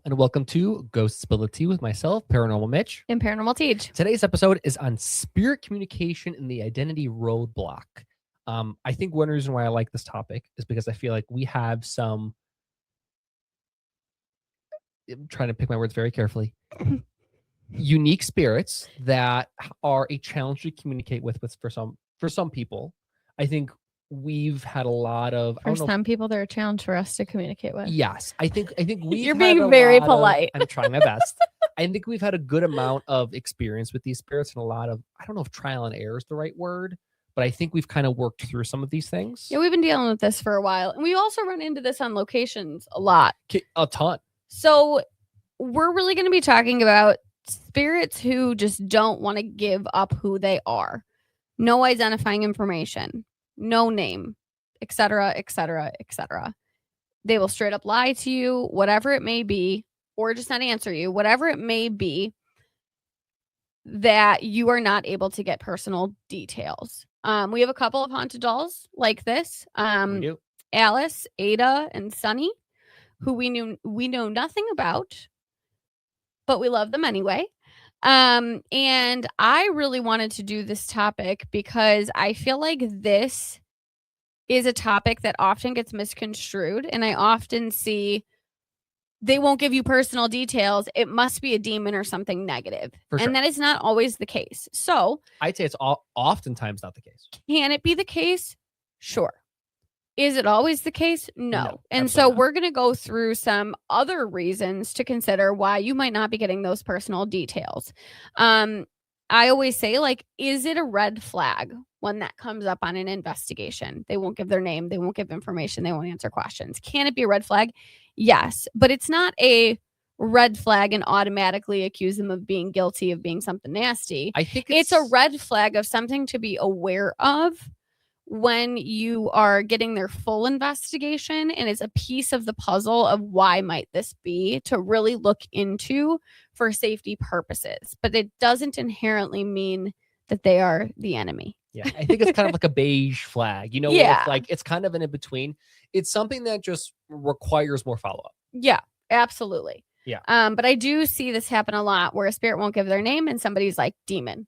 Hello, and welcome to Ghost Spill the Tea with myself, Paranormal Mitch. And Paranormal Teach. Today's episode is on spirit communication and the identity roadblock. I think one reason why I like this topic is because I feel like we have some, I'm trying to pick my words very carefully, unique spirits that are a challenge to communicate with for some people. I think we've had a lot of some people, they're a challenge for us to communicate with. Yes, I think we. You're being very polite. I'm trying my best. I think we've had a good amount of experience with these spirits and a lot of, I don't know if trial and error is the right word, but I think we've kind of worked through some of these things. Yeah, we've been dealing with this for a while, and we also run into this on locations a lot. A ton. So we're really going to be talking about spirits who just don't want to give up who they are. No identifying information, no name, etc., etc., etc. They will straight up lie to you, whatever it may be, or just not answer you, whatever it may be, that you are not able to get personal details. We have a couple of haunted dolls like this. We do. Alice, Ada, and Sunny, who we know nothing about, but we love them anyway. And I really wanted to do this topic because I feel like this is a topic that often gets misconstrued, and I often see they won't give you personal details. It must be a demon or something negative. For sure. And that is not always the case. So I'd say it's oftentimes not the case. Can it be the case? Sure. Is it always the case? No. And so not. we're going to go through some other reasons to consider why you might not be getting those personal details. I always say, like, is it a red flag when that comes up on an investigation? They won't give their name. They won't give information. They won't answer questions. Can it be a red flag? Yes. But it's not a red flag and automatically accuse them of being guilty of being something nasty. I think it's a red flag of something to be aware of when you are getting their full investigation, and it's a piece of the puzzle of why might this be to really look into for safety purposes. But it doesn't inherently mean that they are the enemy. Yeah, I think it's kind of like a beige flag, you know, Yeah. it's kind of an in-between. It's something that just requires more follow-up. Yeah, absolutely. Yeah. But I do see this happen a lot where a spirit won't give their name and somebody's like demon.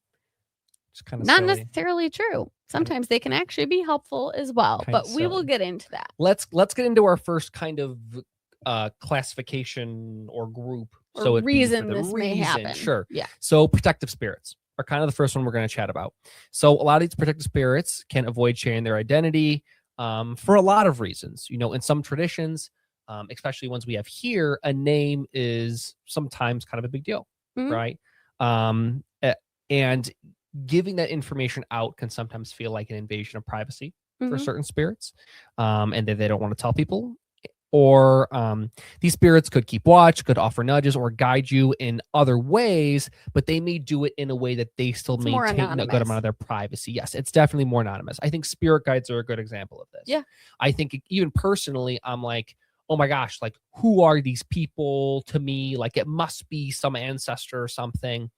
It's kind of not silly. necessarily true. Sometimes they can actually be helpful as well, but we will get into that. Let's get into our first kind of classification or group. Or so reason this may happen. Sure. Yeah. So protective spirits are kind of the first one we're going to chat about. So a lot of these protective spirits can avoid sharing their identity for a lot of reasons. You know, in some traditions, especially ones we have here, a name is sometimes kind of a big deal, right? And giving that information out can sometimes feel like an invasion of privacy for certain spirits, and that they don't want to tell people. Or these spirits could keep watch, could offer nudges, or guide you in other ways, but they may do it in a way that they still maintain a good amount of their privacy. Yes, it's definitely more anonymous. I think spirit guides are a good example of this. Yeah. I think even personally, I'm like, oh my gosh, like, who are these people to me? Like, it must be some ancestor or something.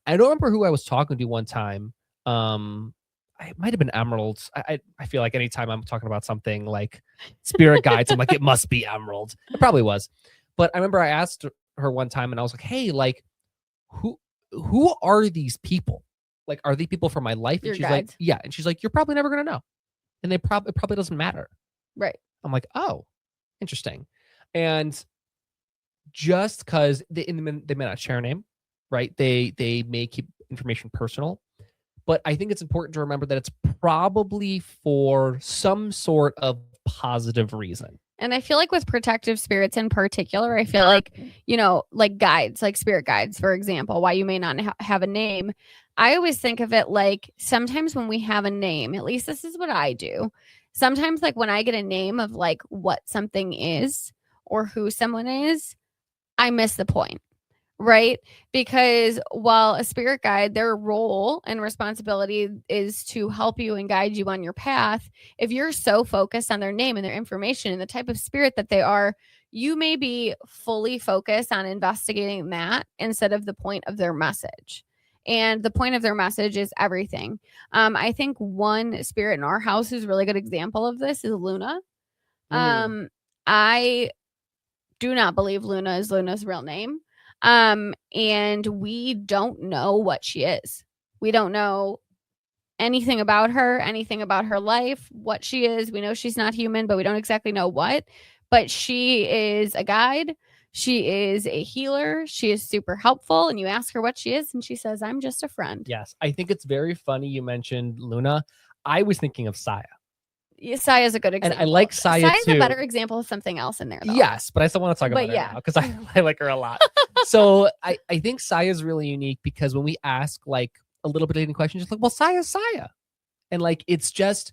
I don't remember who I was talking to one time. It might have been Emerald. I feel like anytime I'm talking about something like spirit guides, I'm like, it must be Emerald. It probably was. But I remember I asked her one time and I was like, hey, like, who are these people? Like, are they people from my life? And Your she's guides. like, yeah. And she's like, you're probably never going to know. And it probably doesn't matter. Right. I'm like, oh, interesting. And just because they may not share a name, right? They may keep information personal, but I think it's important to remember that it's probably for some sort of positive reason. And I feel like with protective spirits in particular, I feel like, you know, like guides, like spirit guides, for example, why you may not have a name. I always think of it like sometimes when we have a name, at least this is what I do. Sometimes like when I get a name of like what something is or who someone is, I miss the point. Right? Because while a spirit guide, their role and responsibility is to help you and guide you on your path, if you're so focused on their name and their information and the type of spirit that they are, you may be fully focused on investigating that instead of the point of their message. And the point of their message is everything. I think one spirit in our house who's a really good example of this is Luna. I do not believe Luna is Luna's real name. And we don't know what she is. We don't know anything about her life, what she is. We know she's not human, but we don't exactly know what. But she is a guide. She is a healer. She is super helpful. And you ask her what she is, and she says, I'm just a friend. Yes. I think it's very funny you mentioned Luna. I was thinking of Saya. Saya is a good example. And I like Saya Saya's too. a better example of something else in there, though. Yes, but I still want to talk about her now because I like her a lot. So I think Saya is really unique because when we ask like a little bit of any question, just like, well, Saya's Saya. And like, it's just,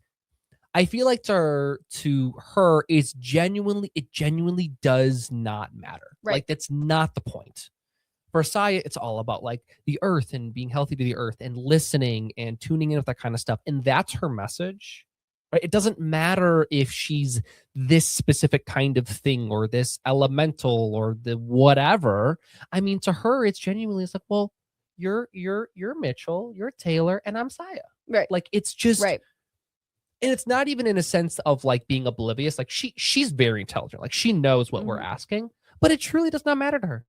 I feel like to her, it genuinely does not matter. Right. Like, that's not the point. For Saya, it's all about like the earth and being healthy to the earth and listening and tuning in with that kind of stuff. And that's her message. Right? It doesn't matter if she's this specific kind of thing or this elemental or the whatever. I mean, to her, it's genuinely, it's like, well, you're Mitchell, you're Taylor, and I'm Saya. Right. Like, it's just right. And it's not even in a sense of like being oblivious. Like she's very intelligent. Like she knows what we're asking, but it truly does not matter to her.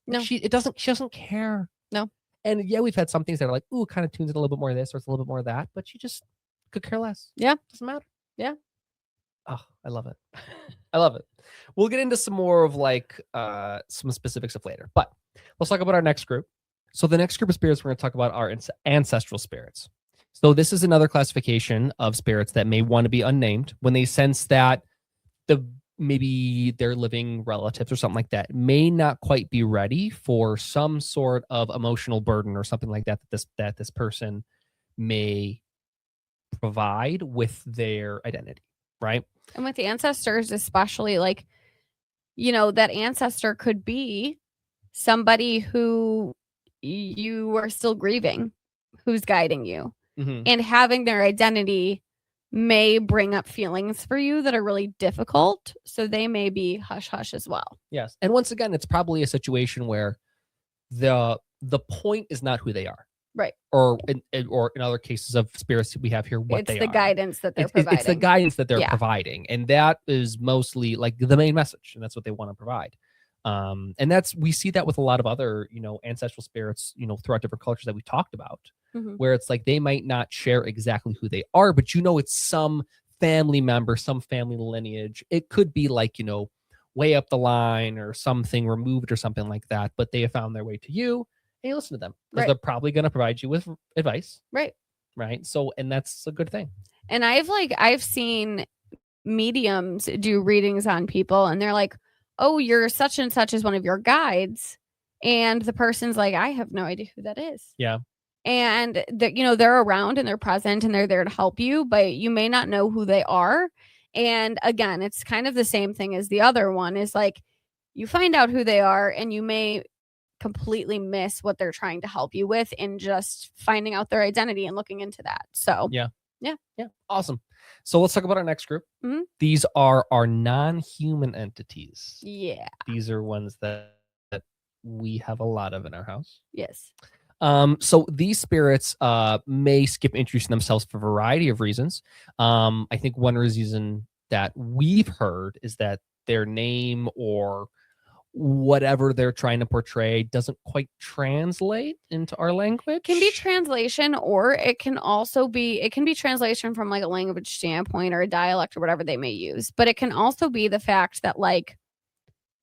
No, she doesn't care. No. And yeah, we've had some things that are like, ooh, kind of tunes in a little bit more of this or it's a little bit more of that, but she just could care less. Yeah. Doesn't matter. Yeah. Oh, I love it. I love it. We'll get into some more of like some specifics of later, but let's talk about our next group. So the next group of spirits, we're going to talk about our ancestral spirits. So this is another classification of spirits that may want to be unnamed when they sense that maybe their living relatives or something like that may not quite be ready for some sort of emotional burden or something like that that this person may provide with their identity, right? And with the ancestors, especially, like, you know, that ancestor could be somebody who you are still grieving, who's guiding you. And having their identity may bring up feelings for you that are really difficult. So they may be hush hush as well. Yes. And once again, it's probably a situation where the point is not who they are. Right. Or in other cases of spirits we have here, what they are. It's the guidance that they're providing. It's the guidance that they're providing. And that is mostly like the main message. And that's what they want to provide. And we see that with a lot of other, ancestral spirits, throughout different cultures that we talked about, where it's like they might not share exactly who they are, but it's some family member, some family lineage. It could be like, way up the line or something removed or something like that, but they have found their way to you and you listen to them because they're probably going to provide you with advice. Right. Right. So, and that's a good thing. And I've seen mediums do readings on people and they're like, oh, you're such and such as one of your guides. And the person's like, I have no idea who that is. Yeah. And they're around and they're present and they're there to help you, but you may not know who they are. And again, it's kind of the same thing as the other one is like, you find out who they are and you may completely miss what they're trying to help you with in just finding out their identity and looking into that. So yeah. Awesome. So let's talk about our next group. These are our non-human entities. Yeah. These are ones that we have a lot of in our house. Yes. So these spirits may skip introducing themselves for a variety of reasons. I think one reason that we've heard is that their name or whatever they're trying to portray doesn't quite translate into our language. It can be translation, or it can be translation from like a language standpoint or a dialect or whatever they may use. But it can also be the fact that like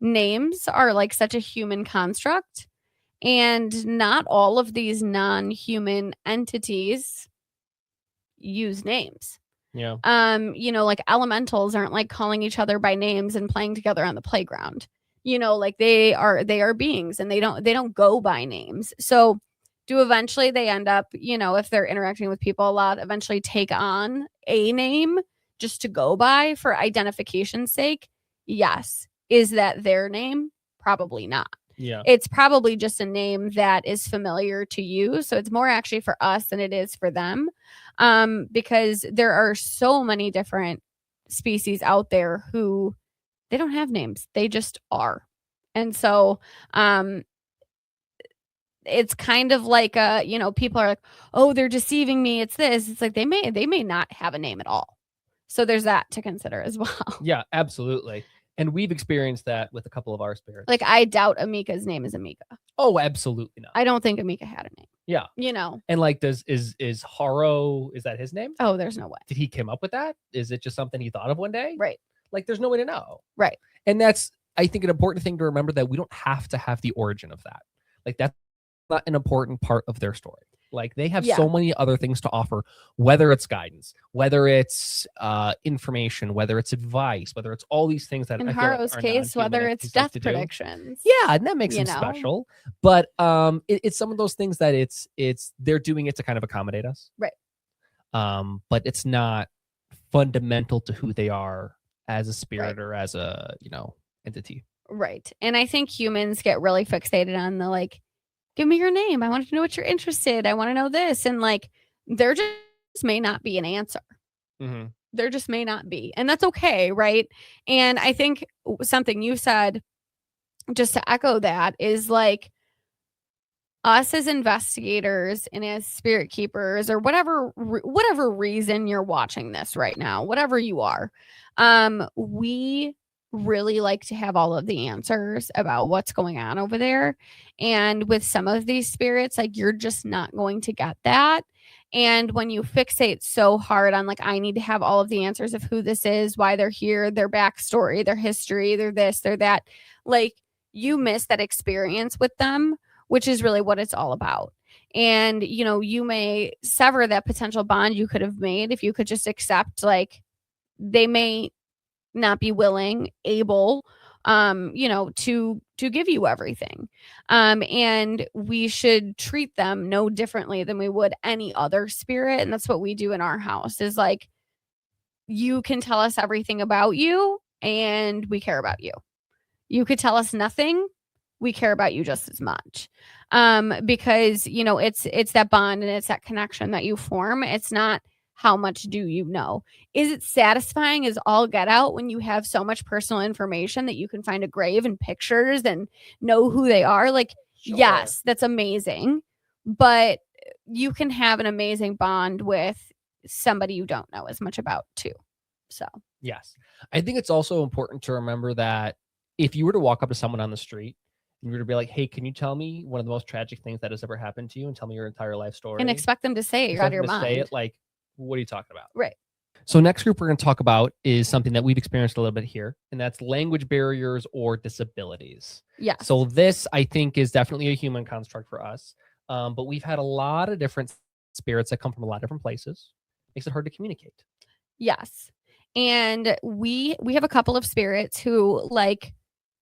names are like such a human construct. And not all of these non-human entities use names. Yeah. Like elementals aren't like calling each other by names and playing together on the playground. Like they are beings and they don't go by names. So do eventually they end up, if they're interacting with people a lot, eventually take on a name just to go by for identification's sake? Yes. Is that their name? Probably not. Yeah. It's probably just a name that is familiar to you. So it's more actually for us than it is for them. Because there are so many different species out there who they don't have names. They just are. And so it's kind of like people are like, oh, they're deceiving me. It's this. It's like they may not have a name at all. So there's that to consider as well. Yeah, absolutely. And we've experienced that with a couple of our spirits. Like, I doubt Amika's name is Amika. Oh, absolutely not. I don't think Amika had a name. Yeah. You know. And like, is Haro, is that his name? Oh, there's no way. Did he come up with that? Is it just something he thought of one day? Right. Like, there's no way to know. Right. And that's, I think, an important thing to remember, that we don't have to have the origin of that. Like, that's not an important part of their story. Like, they have so many other things to offer, whether it's guidance, whether it's information, whether it's advice, whether it's all these things that in I Haro's feel like case, whether it's death predictions. Yeah, and that makes them special. But it's some of those things that it's they're doing it to kind of accommodate us. Right. But it's not fundamental to who they are as a spirit or as a, entity. Right. And I think humans get really fixated on the like, give me your name. I want to know what you're interested. I want to know this. And like, there just may not be an answer. Mm-hmm. There just may not be. And that's okay. Right. And I think something you said, just to echo that, is like, us as investigators and as spirit keepers, or whatever reason you're watching this right now, whatever you are, we really like to have all of the answers about what's going on over there. And with some of these spirits, like, you're just not going to get that. And when you fixate so hard on like, I need to have all of the answers of who this is, why they're here, their backstory, their history, they're this, they're that, like, you miss that experience with them, which is really what it's all about. And, you may sever that potential bond you could have made if you could just accept, like, they may not be willing, able, to give you everything. And we should treat them no differently than we would any other spirit. And that's what we do in our house, is like, you can tell us everything about you and we care about you. You could tell us nothing. We care about you just as much. Because, it's that bond and it's that connection that you form. It's not how much do you know. Is it satisfying as all get out when you have so much personal information that you can find a grave and pictures and know who they are? Like, sure. Yes, that's amazing. But you can have an amazing bond with somebody you don't know as much about too. So, yes. I think it's also important to remember that if you were to walk up to someone on the street and you were to be like, hey, can you tell me one of the most tragic things that has ever happened to you and tell me your entire life story? And expect them to say it. You're out of your mind. Say it, like, what are you talking about? Right. So next group we're going to talk about is something that we've experienced a little bit here, and that's language barriers or disabilities. Yeah. So this, I think, is definitely a human construct for us. But we've had a lot of different spirits that come from a lot of different places. Makes it hard to communicate. Yes. And we have a couple of spirits who, like,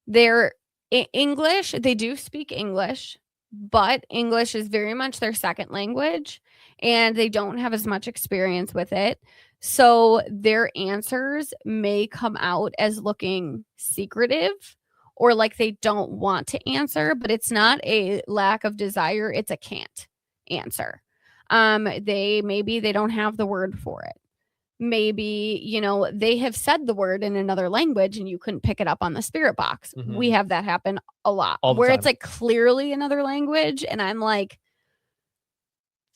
they're English. They do speak English, but English is very much their second language, and they don't have as much experience with it. So their answers may come out as looking secretive or like they don't want to answer, but it's not a lack of desire. It's a can't answer. They don't have the word for it. Maybe, they have said the word in another language and you couldn't pick it up on the spirit box. Mm-hmm. We have that happen a lot where it's like clearly another language. And I'm like,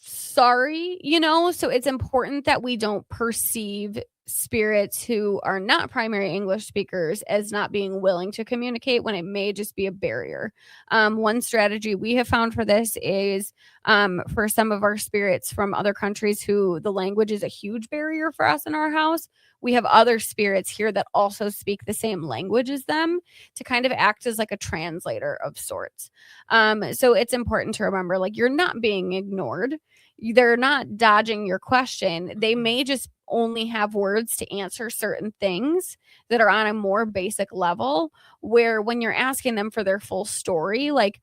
sorry, so it's important that we don't perceive spirits who are not primary English speakers as not being willing to communicate when it may just be a barrier. One strategy we have found for this is for some of our spirits from other countries who the language is a huge barrier for us in our house, we have other spirits here that also speak the same language as them to kind of act as like a translator of sorts. So it's important to remember, like, you're not being ignored. They're not dodging your question. They may just only have words to answer certain things that are on a more basic level, where when you're asking them for their full story, like,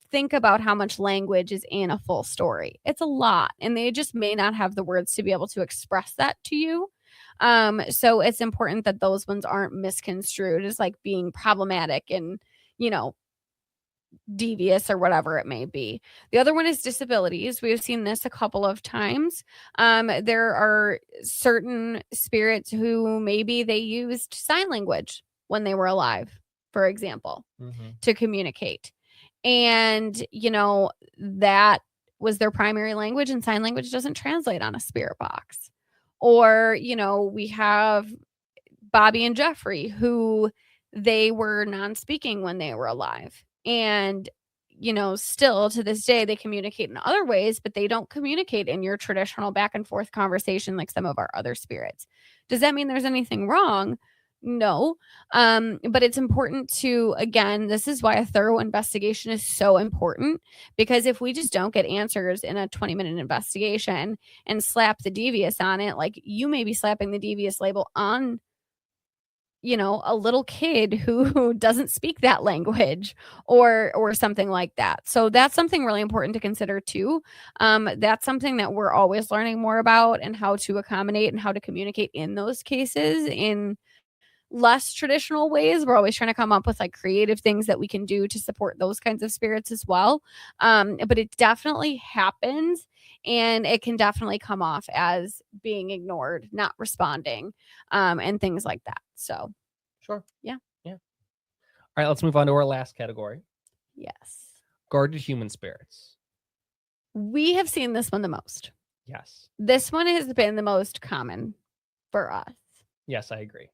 think about how much language is in a full story. It's a lot, and they just may not have the words to be able to express that to you. So it's important that those ones aren't misconstrued as like being problematic and, devious or whatever it may be. The other one is disabilities. We have seen this a couple of times. There are certain spirits who maybe they used sign language when they were alive, for example, to communicate. And, that was their primary language, and sign language doesn't translate on a spirit box. Or, we have Bobby and Jeffrey, who they were non-speaking when they were alive. And, still to this day, they communicate in other ways, but they don't communicate in your traditional back and forth conversation like some of our other spirits. Does that mean there's anything wrong? No. But it's important to, again, this is why a thorough investigation is so important, because if we just don't get answers in a 20-minute investigation and slap the devious on it, like you may be slapping the devious label on a little kid who doesn't speak that language or something like that. So that's something really important to consider too. That's something that we're always learning more about, and how to accommodate and how to communicate in those cases in less traditional ways. We're always trying to come up with like creative things that we can do to support those kinds of spirits as well. But it definitely happens, and it can definitely come off as being ignored, not responding, and things like that. So, Sure. Yeah. All right, let's move on to our last category. Yes. Guarded human spirits. We have seen this one the most. Yes. This one has been the most common for us. Yes, I agree.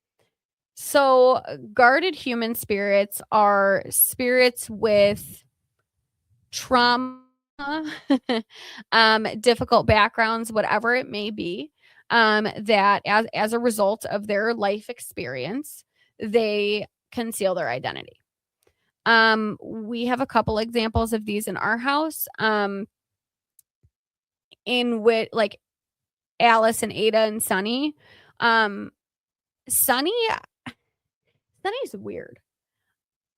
So, guarded human spirits are spirits with trauma, difficult backgrounds, whatever it may be, that as a result of their life experience, they conceal their identity. We have a couple examples of these in our house, in which, like, Alice and Ada and Sunny. Sunny's weird.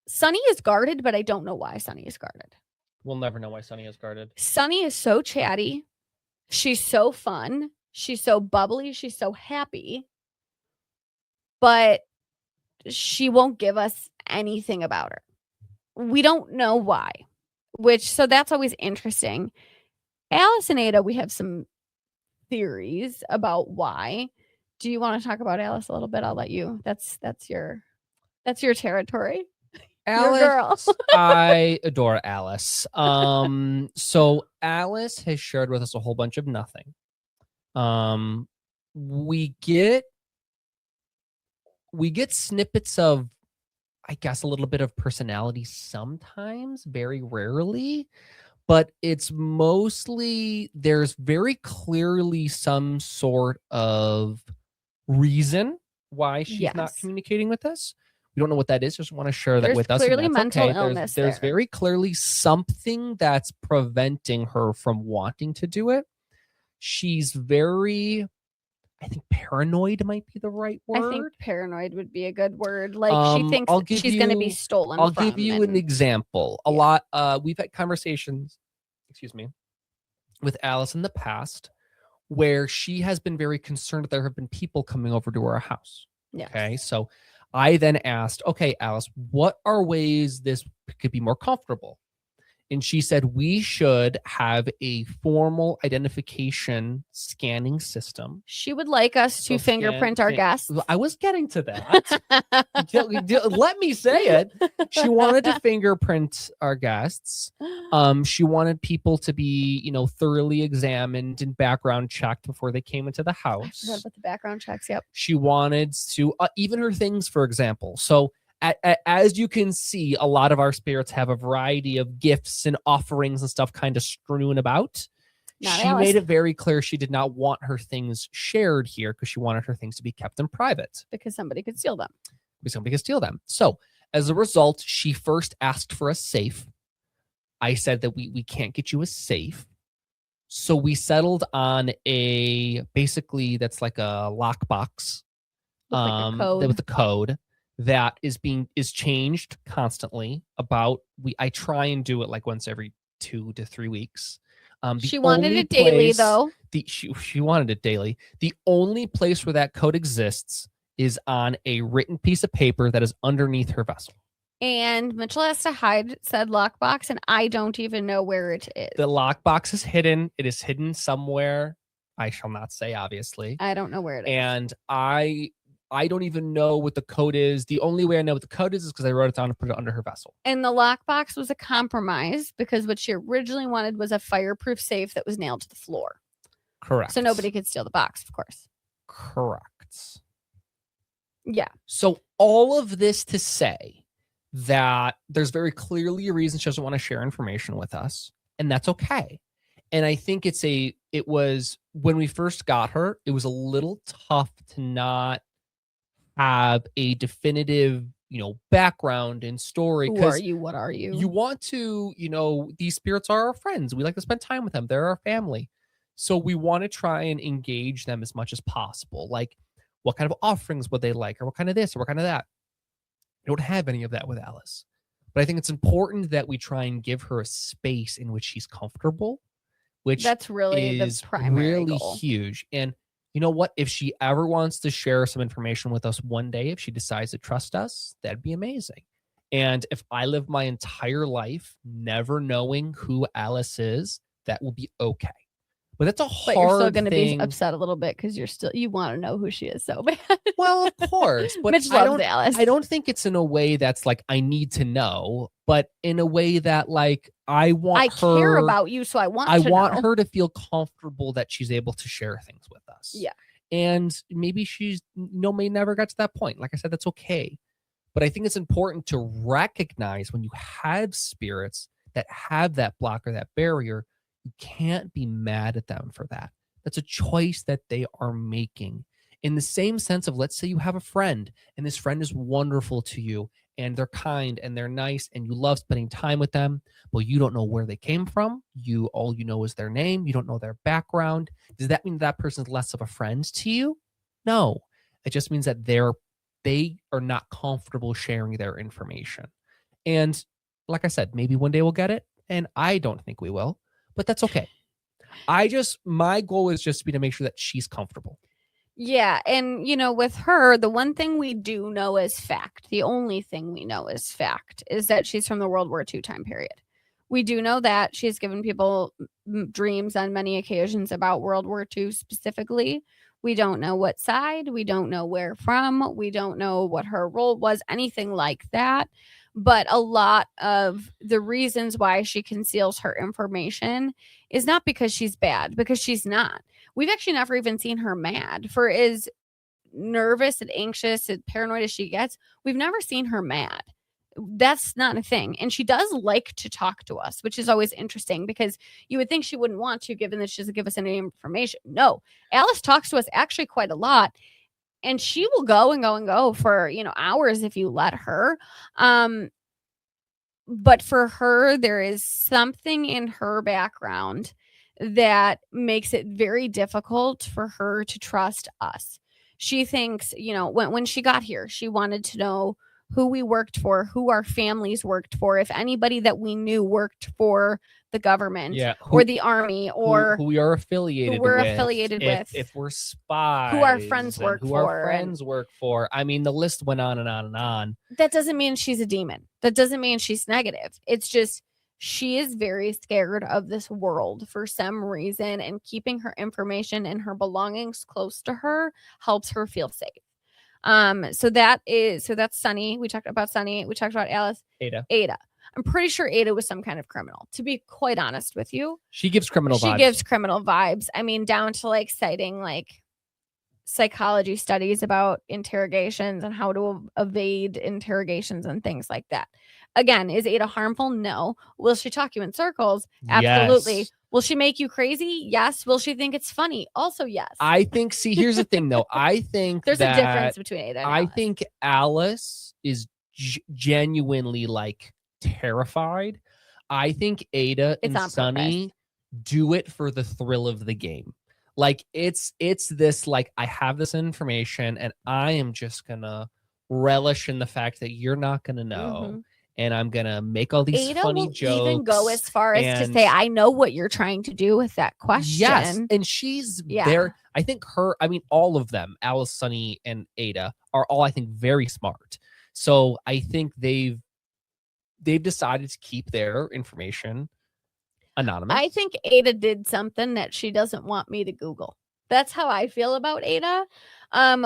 Sunny is guarded, but I don't know why Sunny is guarded. We'll never know why Sunny is guarded. Sunny is so chatty. She's so fun. She's so bubbly. She's so happy. But she won't give us anything about her. We don't know why. So that's always interesting. Alice and Ada, we have some theories about why. Do you want to talk about Alice a little bit? I'll let you. That's your territory. Alice, Your girl. I adore Alice. So Alice has shared with us a whole bunch of nothing. We get snippets of, I guess, a little bit of personality sometimes, very rarely, but it's mostly, there's very clearly some sort of reason why she's not communicating with us. We don't know what that is. Just want to share that with us. There's clearly mental illness. There's very clearly something that's preventing her from wanting to do it. She's very, I think paranoid might be the right word. I think paranoid would be a good word. Like, she thinks she's going to be stolen. I'll give you an example. We've had conversations, with Alice in the past where she has been very concerned that there have been people coming over to her house. Yes. Okay. So I then asked, okay, Alice, what are ways this could be more comfortable? And she said, we should have a formal identification scanning system. She would like us to fingerprint our guests. I was getting to that. Let me say it. She wanted to fingerprint our guests. She wanted people to be, thoroughly examined and background checked before they came into the house. I forgot about the background checks. Yep. She wanted to, even her things, for example. So, as you can see, a lot of our spirits have a variety of gifts and offerings and stuff kind of strewn about. She made it very clear she did not want her things shared here because she wanted her things to be kept in private. Because somebody could steal them. So as a result, she first asked for a safe. I said that we can't get you a safe. So we settled on basically that's like a lockbox. With a code. That is changed constantly. I try and do it like once every 2 to 3 weeks. She wanted it daily, though. She wanted it daily. The only place where that code exists is on a written piece of paper that is underneath her vessel. And Mitchell has to hide said lockbox, and I don't even know where it is. The lockbox is hidden. It is hidden somewhere. I shall not say, obviously. I don't know where it is. And I don't even know what the code is. The only way I know what the code is because I wrote it down and put it under her vessel. And the lockbox was a compromise because what she originally wanted was a fireproof safe that was nailed to the floor. Correct. So nobody could steal the box, of course. Correct. Yeah. So all of this to say that there's very clearly a reason she doesn't want to share information with us, and that's okay. And I think it was when we first got her, it was a little tough to not have a definitive, background and story, Who are because you? What are you you? want to, these spirits are our friends. We like to spend time with them. They're our family. So we want to try and engage them as much as possible. Like, what kind of offerings would they like, or what kind of this, or what kind of that? I don't have any of that with Alice. But I think it's important that we try and give her a space in which she's comfortable, which That's really the is primary really goal. huge. And you know what? If she ever wants to share some information with us one day, if she decides to trust us, that'd be amazing. And if I live my entire life never knowing who Alice is, that will be okay. But that's a But you're still hard going to be thing. upset a little bit because you want to know who she is so bad. Well, of course, but Mitch I loves don't. Alice. I don't think it's in a way that's like I need to know, but in a way that like I want her. care about you, so I want I to want know. her to feel comfortable that she's able to share things with us. Yeah. And maybe she's may never get to that point. Like I said, that's okay. But I think it's important to recognize when you have spirits that have that block or that barrier, you can't be mad at them for that. That's a choice that they are making. In the same sense of, let's say you have a friend and this friend is wonderful to you and they're kind and they're nice and you love spending time with them, but you don't know where they came from. All you know is their name. You don't know their background. Does that mean that person's less of a friend to you? No. It just means that they are not comfortable sharing their information. And like I said, maybe one day we'll get it. And I don't think we will, but that's okay. My goal is just to make sure that she's comfortable. Yeah. And, with her, the one thing we do know is fact, the only thing we know is fact, is that she's from the World War II time period. We do know that she's given people dreams on many occasions about World War II specifically. We don't know what side. We don't know where from. We don't know what her role was, anything like that. But a lot of the reasons why she conceals her information is not because she's bad, because she's not. We've actually never even seen her mad. For as nervous and anxious and paranoid as she gets, we've never seen her mad. That's not a thing. And she does like to talk to us, which is always interesting because you would think she wouldn't want to, given that she doesn't give us any information. No, Alice talks to us actually quite a lot. And she will go and go and go for, hours if you let her. But for her, there is something in her background that makes it very difficult for her to trust us. She thinks, when she got here, she wanted to know who we worked for, who our families worked for, if anybody that we knew worked for the government or the army, or who we are affiliated with, if we're spies, who our friends work who for, our friends work for. I mean, the list went on and on and on. That doesn't mean she's a demon. That doesn't mean she's negative. It's just she is very scared of this world for some reason, and keeping her information and her belongings close to her helps her feel safe. So that's Sunny. We talked about Sunny. We talked about Alice. Ada. I'm pretty sure Ada was some kind of criminal, to be quite honest with you. She gives criminal vibes. She gives criminal vibes. I mean, down to like citing like psychology studies about interrogations and how to evade interrogations and things like that. Again, is Ada harmful? No. Will she talk you in circles? Absolutely. Yes. Will she make you crazy? Yes. Will she think it's funny? Also, yes. I think, here's the thing though. I think there's a difference between Ada and Alice. I think Alice is genuinely like terrified. I think Ada and Sunny do it for the thrill of the game. Like it's this like, I have this information and I am just gonna relish in the fact that you're not gonna know. Mm-hmm. And I'm gonna make all these Ada funny will jokes. Even go as far as to say, "I know what you're trying to do with that question." Yes, and she's there. I think all of them, Alice, Sunny, and Ada, are all, I think, very smart. So I think they've decided to keep their information anonymous. I think Ada did something that she doesn't want me to Google. That's how I feel about Ada.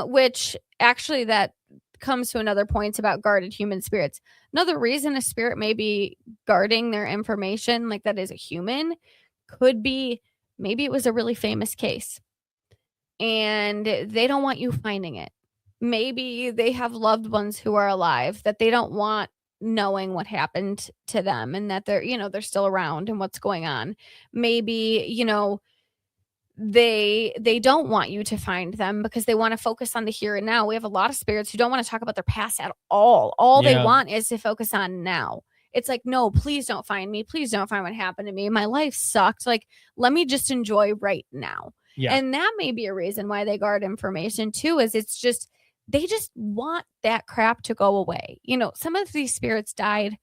Which actually that comes to another point about guarded human spirits. Another reason a spirit may be guarding their information like that is a human could be maybe it was a really famous case and they don't want you finding it. Maybe they have loved ones who are alive that they don't want knowing what happened to them, and that they're still around and what's going on. Maybe, they don't want you to find them because they want to focus on the here and now. We have a lot of spirits who don't want to talk about their past at all they Yeah. want is to focus on now. It's like, no, please don't find me, please don't find what happened to me, my life sucked, like, let me just enjoy right now. Yeah. And that may be a reason why they guard information too, is it's just they just want that crap to go away. Some of these spirits died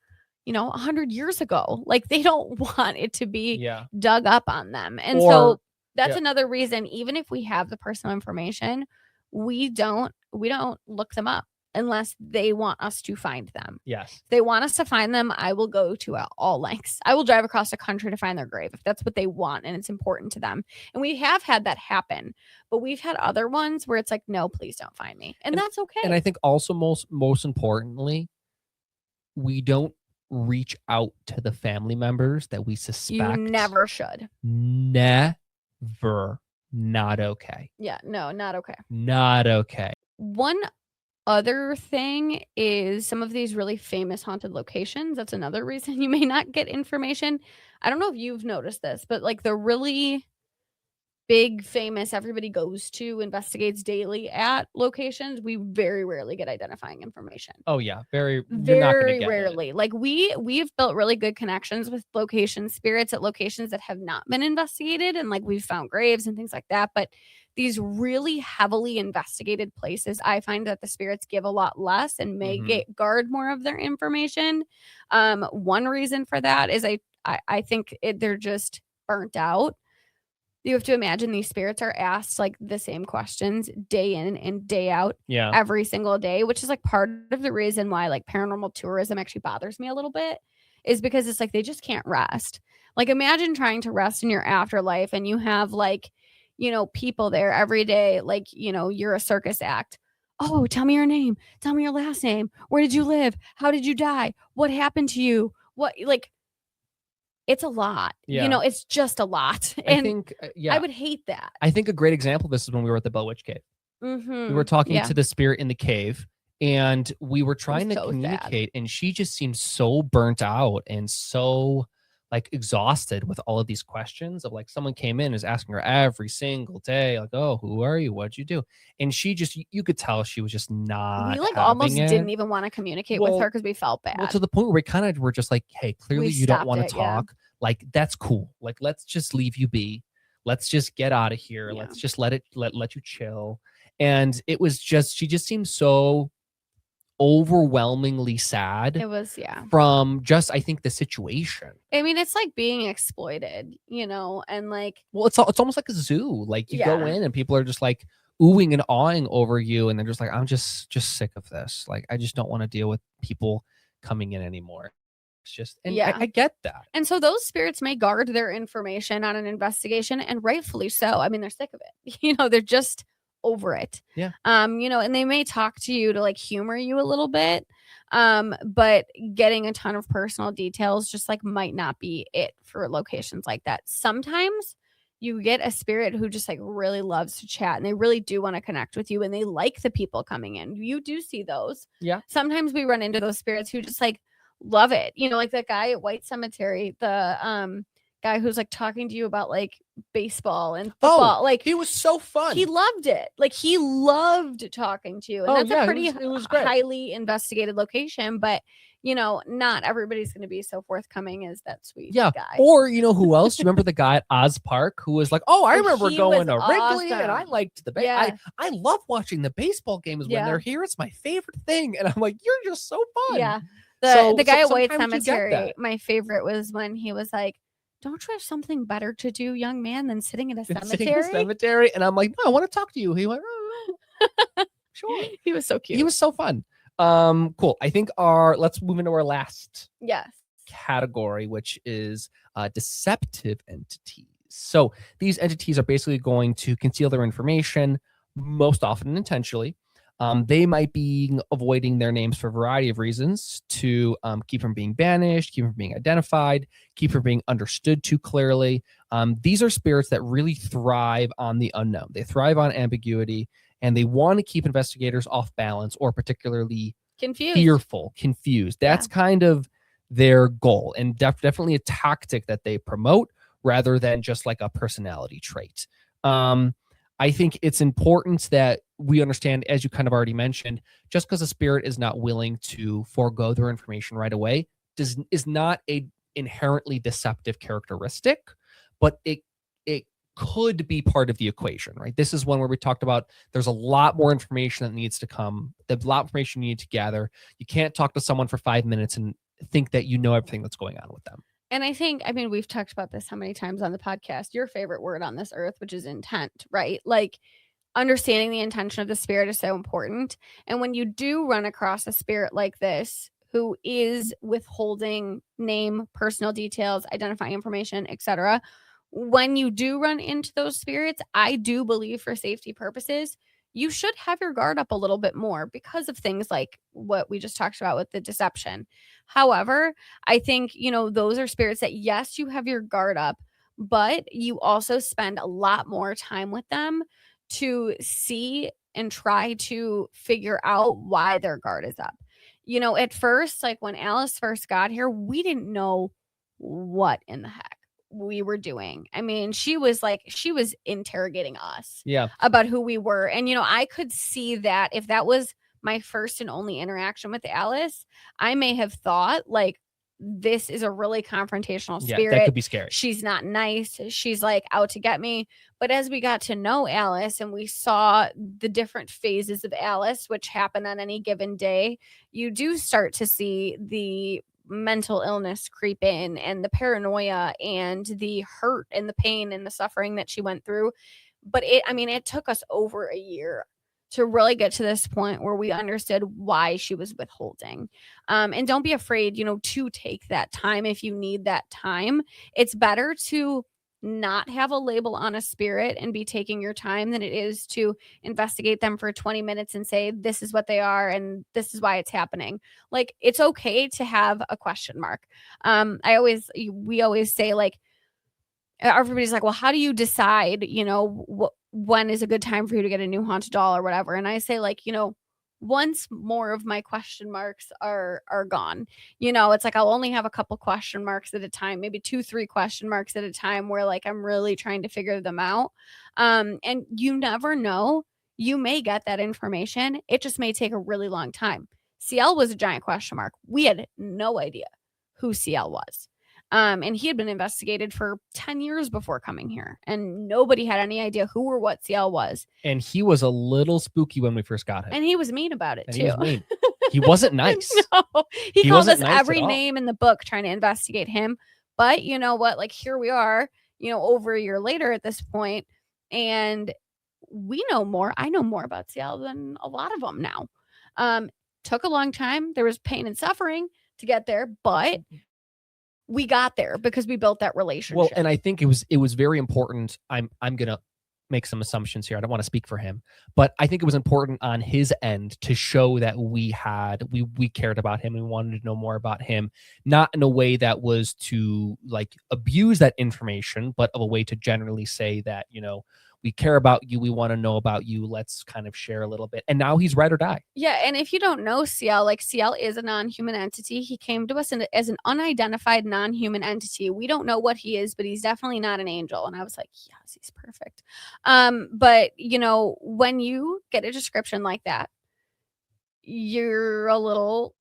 100 years ago. Like, they don't want it to be Yeah. dug up on them. And Or- so that's yeah. another reason, even if we have the personal information, we don't look them up unless they want us to find them. Yes. If they want us to find them, I will go to all lengths. I will drive across the country to find their grave if that's what they want and it's important to them. And we have had that happen, but we've had other ones where it's like, no, please don't find me. And that's okay. And I think also most importantly, we don't reach out to the family members that we suspect. You never should. Never. Not okay. Yeah, no, not okay. Not okay. One other thing is some of these really famous haunted locations. That's another reason you may not get information. I don't know if you've noticed this, but like the really big, famous, everybody goes to, investigates daily at locations, we very rarely get identifying information. Oh yeah, you're not gonna Very get rarely. Like we've built really good connections with location spirits at locations that have not been investigated, and like we've found graves and things like that. But these really heavily investigated places, I find that the spirits give a lot less and may guard more of their information. One reason for that is I think they're just burnt out. You have to imagine these spirits are asked like the same questions day in and day out, every single day, which is like part of the reason why like paranormal tourism actually bothers me a little bit, is because it's like they just can't rest. Like, imagine trying to rest in your afterlife and you have like, people there every day, like, you're a circus act. Oh, tell me your name. Tell me your last name. Where did you live? How did you die? What happened to you? What, like, it's a lot. It's just a lot. And I think, I would hate that. I think a great example of this is when we were at the Bell Witch Cave. We were talking to the spirit in the cave, and we were trying to communicate, and she just seemed so burnt out and so like exhausted with all of these questions of like someone came in and is asking her every single day, like, oh, who are you? What'd you do? And she just, you could tell she was just not. We like almost didn't even want to communicate with her because we felt bad. Well, to the point where we kind of were just like, hey, clearly you don't want to talk. Yeah. Like, that's cool. Like, let's just leave you be. Let's just get out of here. Yeah. Let's just let you chill. And it was just, she just seemed so overwhelmingly sad. It was, from just, I think, the situation. I mean, it's like being exploited, and like, well, it's almost like a zoo. Like, you go in and people are just like oohing and awing over you, and they're just like, I'm just sick of this. Like, I just don't want to deal with people coming in anymore. It's just, and I get that. And so those spirits may guard their information on an investigation, and rightfully so. I mean, they're sick of it. They're just over it. Yeah. And they may talk to you to like humor you a little bit. But getting a ton of personal details just like might not be it for locations like that. Sometimes you get a spirit who just like really loves to chat, and they really do want to connect with you, and they like the people coming in. You do see those. Yeah. Sometimes we run into those spirits who just like love it. Like that guy at White Cemetery, the guy who's like talking to you about like baseball and football. Like, he was so fun. He loved it. Like, he loved talking to you. And that's a pretty highly investigated location, but not everybody's going to be so forthcoming as that sweet guy. Or who else? You remember the guy at Oz Park who was like, oh, I remember going to Wrigley, and I liked the I love watching the baseball games when they're here. It's my favorite thing. And I'm like, you're just so fun. Yeah. The guy at White Cemetery, my favorite was when he was like, don't you have something better to do, young man, than sitting in a cemetery? And I'm like, no, I want to talk to you. He went, oh, sure. He was so cute. He was so fun. Cool. I think let's move into our last category, which is deceptive entities. So these entities are basically going to conceal their information, most often intentionally. They might be avoiding their names for a variety of reasons to keep from being banished, keep from being identified, keep from being understood too clearly. These are spirits that really thrive on the unknown. They thrive on ambiguity, and they want to keep investigators off balance or particularly Confused. fearful, confused. That's kind of their goal, and definitely a tactic that they promote rather than just like a personality trait. I think it's important that we understand, as you kind of already mentioned, just because a spirit is not willing to forego their information right away is not a inherently deceptive characteristic, but it could be part of the equation, right? This is one where we talked about there's a lot more information that needs to come. There's a lot of information you need to gather. You can't talk to someone for 5 minutes and think that you know everything that's going on with them. And I think, I mean, we've talked about this how many times on the podcast, your favorite word on this earth, which is intent, right? Like understanding the intention of the spirit is so important. And when you do run across a spirit like this, who is withholding name, personal details, identifying information, etc., when you do run into those spirits, I do believe for safety purposes, you should have your guard up a little bit more because of things like what we just talked about with the deception. However, I think, those are spirits that, yes, you have your guard up, but you also spend a lot more time with them to see and try to figure out why their guard is up. At first, like when Alice first got here, we didn't know what in the heck we were doing. I mean, she was interrogating us about who we were. And, I could see that if that was my first and only interaction with Alice, I may have thought like, this is a really confrontational spirit. Yeah, that could be scary. She's not nice. She's like out to get me. But as we got to know Alice and we saw the different phases of Alice, which happen on any given day, you do start to see the mental illness creep in and the paranoia and the hurt and the pain and the suffering that she went through. But it took us over a year to really get to this point where we understood why she was withholding. And don't be afraid, to take that time if you need that time. It's better to not have a label on a spirit and be taking your time than it is to investigate them for 20 minutes and say, this is what they are and this is why it's happening. Like, it's okay to have a question mark. We always say, like, everybody's like, well, how do you decide, when is a good time for you to get a new haunted doll or whatever? And I say, like, once more of my question marks are gone, it's like I'll only have a couple question marks at a time, maybe 2-3 question marks at a time where like I'm really trying to figure them out. And you never know, you may get that information. It just may take a really long time. CL was a giant question mark. We had no idea who CL was. And he had been investigated for 10 years before coming here, and nobody had any idea who or what CL was. And he was a little spooky when we first got him. And he was mean about it, too. He was mean. He wasn't nice. No, he called us nice every name in the book trying to investigate him. But you know what? Like, here we are, over a year later at this point, and we know more. I know more about CL than a lot of them now. Took a long time. There was pain and suffering to get there, but we got there because we built that relationship. Well, and I think it was very important. I'm gonna make some assumptions here. I don't want to speak for him, but I think it was important on his end to show that we cared about him and we wanted to know more about him, not in a way that was to like abuse that information, but of a way to generally say that, we care about you. We want to know about you. Let's kind of share a little bit. And now he's ride or die. Yeah. And if you don't know CL, like CL is a non-human entity. He came to us as an unidentified non-human entity. We don't know what he is, but he's definitely not an angel. And I was like, yes, he's perfect. But when you get a description like that, you're a little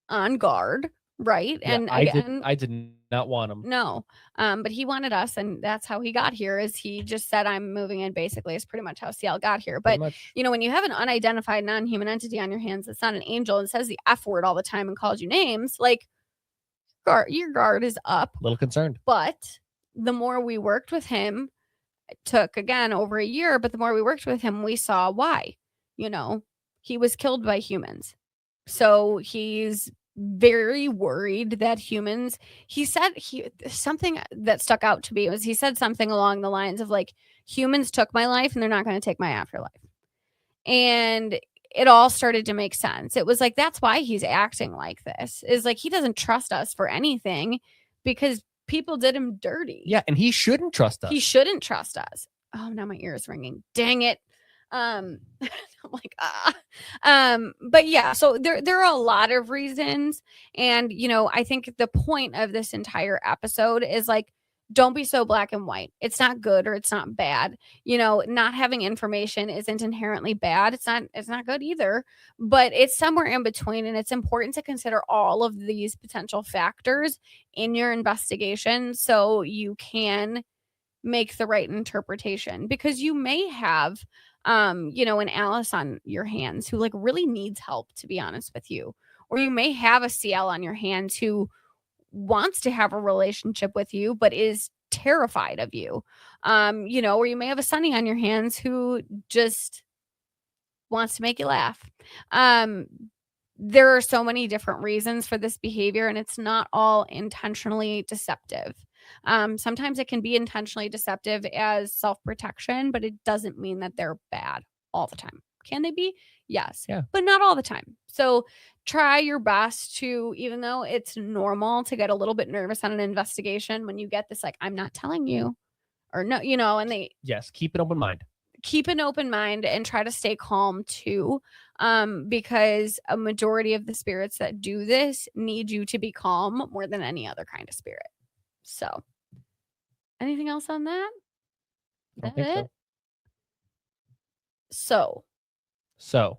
on guard. Right. Yeah, and again, I did not want him. No. But he wanted us, and that's how he got here. Is he just said, I'm moving in, basically, is pretty much how CL got here. But when you have an unidentified non-human entity on your hands that's not an angel and says the F word all the time and calls you names, like, your guard is up. A little concerned. But the more we worked with him, it took again over a year, but the more we worked with him, we saw why. He was killed by humans. So he's very worried that humans, he said something that stuck out to me was he said something along the lines of like, humans took my life and they're not going to take my afterlife. And it all started to make sense. It was like, that's why he's acting like this, is like, he doesn't trust us for anything because people did him dirty. Yeah. And he shouldn't trust us. He shouldn't trust us. Oh, now my ear is ringing. Dang it. I'm like, but yeah, so there are a lot of reasons. And, I think the point of this entire episode is like, don't be so black and white. It's not good or it's not bad. Not having information isn't inherently bad. It's not good either, but it's somewhere in between. And it's important to consider all of these potential factors in your investigation so you can make the right interpretation, because you may have an Alice on your hands who like really needs help, to be honest with you, or you may have a CL on your hands who wants to have a relationship with you but is terrified of you, or you may have a Sunny on your hands who just wants to make you laugh. There are so many different reasons for this behavior, and it's not all intentionally deceptive. Sometimes it can be intentionally deceptive as self-protection, but it doesn't mean that they're bad all the time. Can they be? Yes, Yeah. but not all the time. So try your best to, even though it's normal to get a little bit nervous on an investigation when you get this, like, I'm not telling you, or no, and they Yes, keep an open mind. Keep an open mind and try to stay calm too, because a majority of the spirits that do this need you to be calm more than any other kind of spirit. So, anything else on that? I don't think so. So,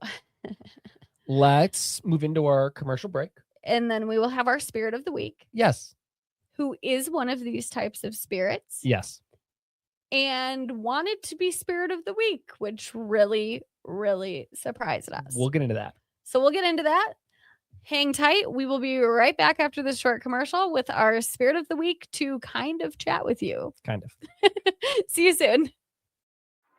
let's move into our commercial break. And then we will have our spirit of the week. Yes. Who is one of these types of spirits. Yes. And wanted to be spirit of the week, which really, really surprised us. We'll get into that. So we'll get into that. Hang tight. We will be right back after this short commercial with our spirit of the week to kind of chat with you. Kind of. See you soon.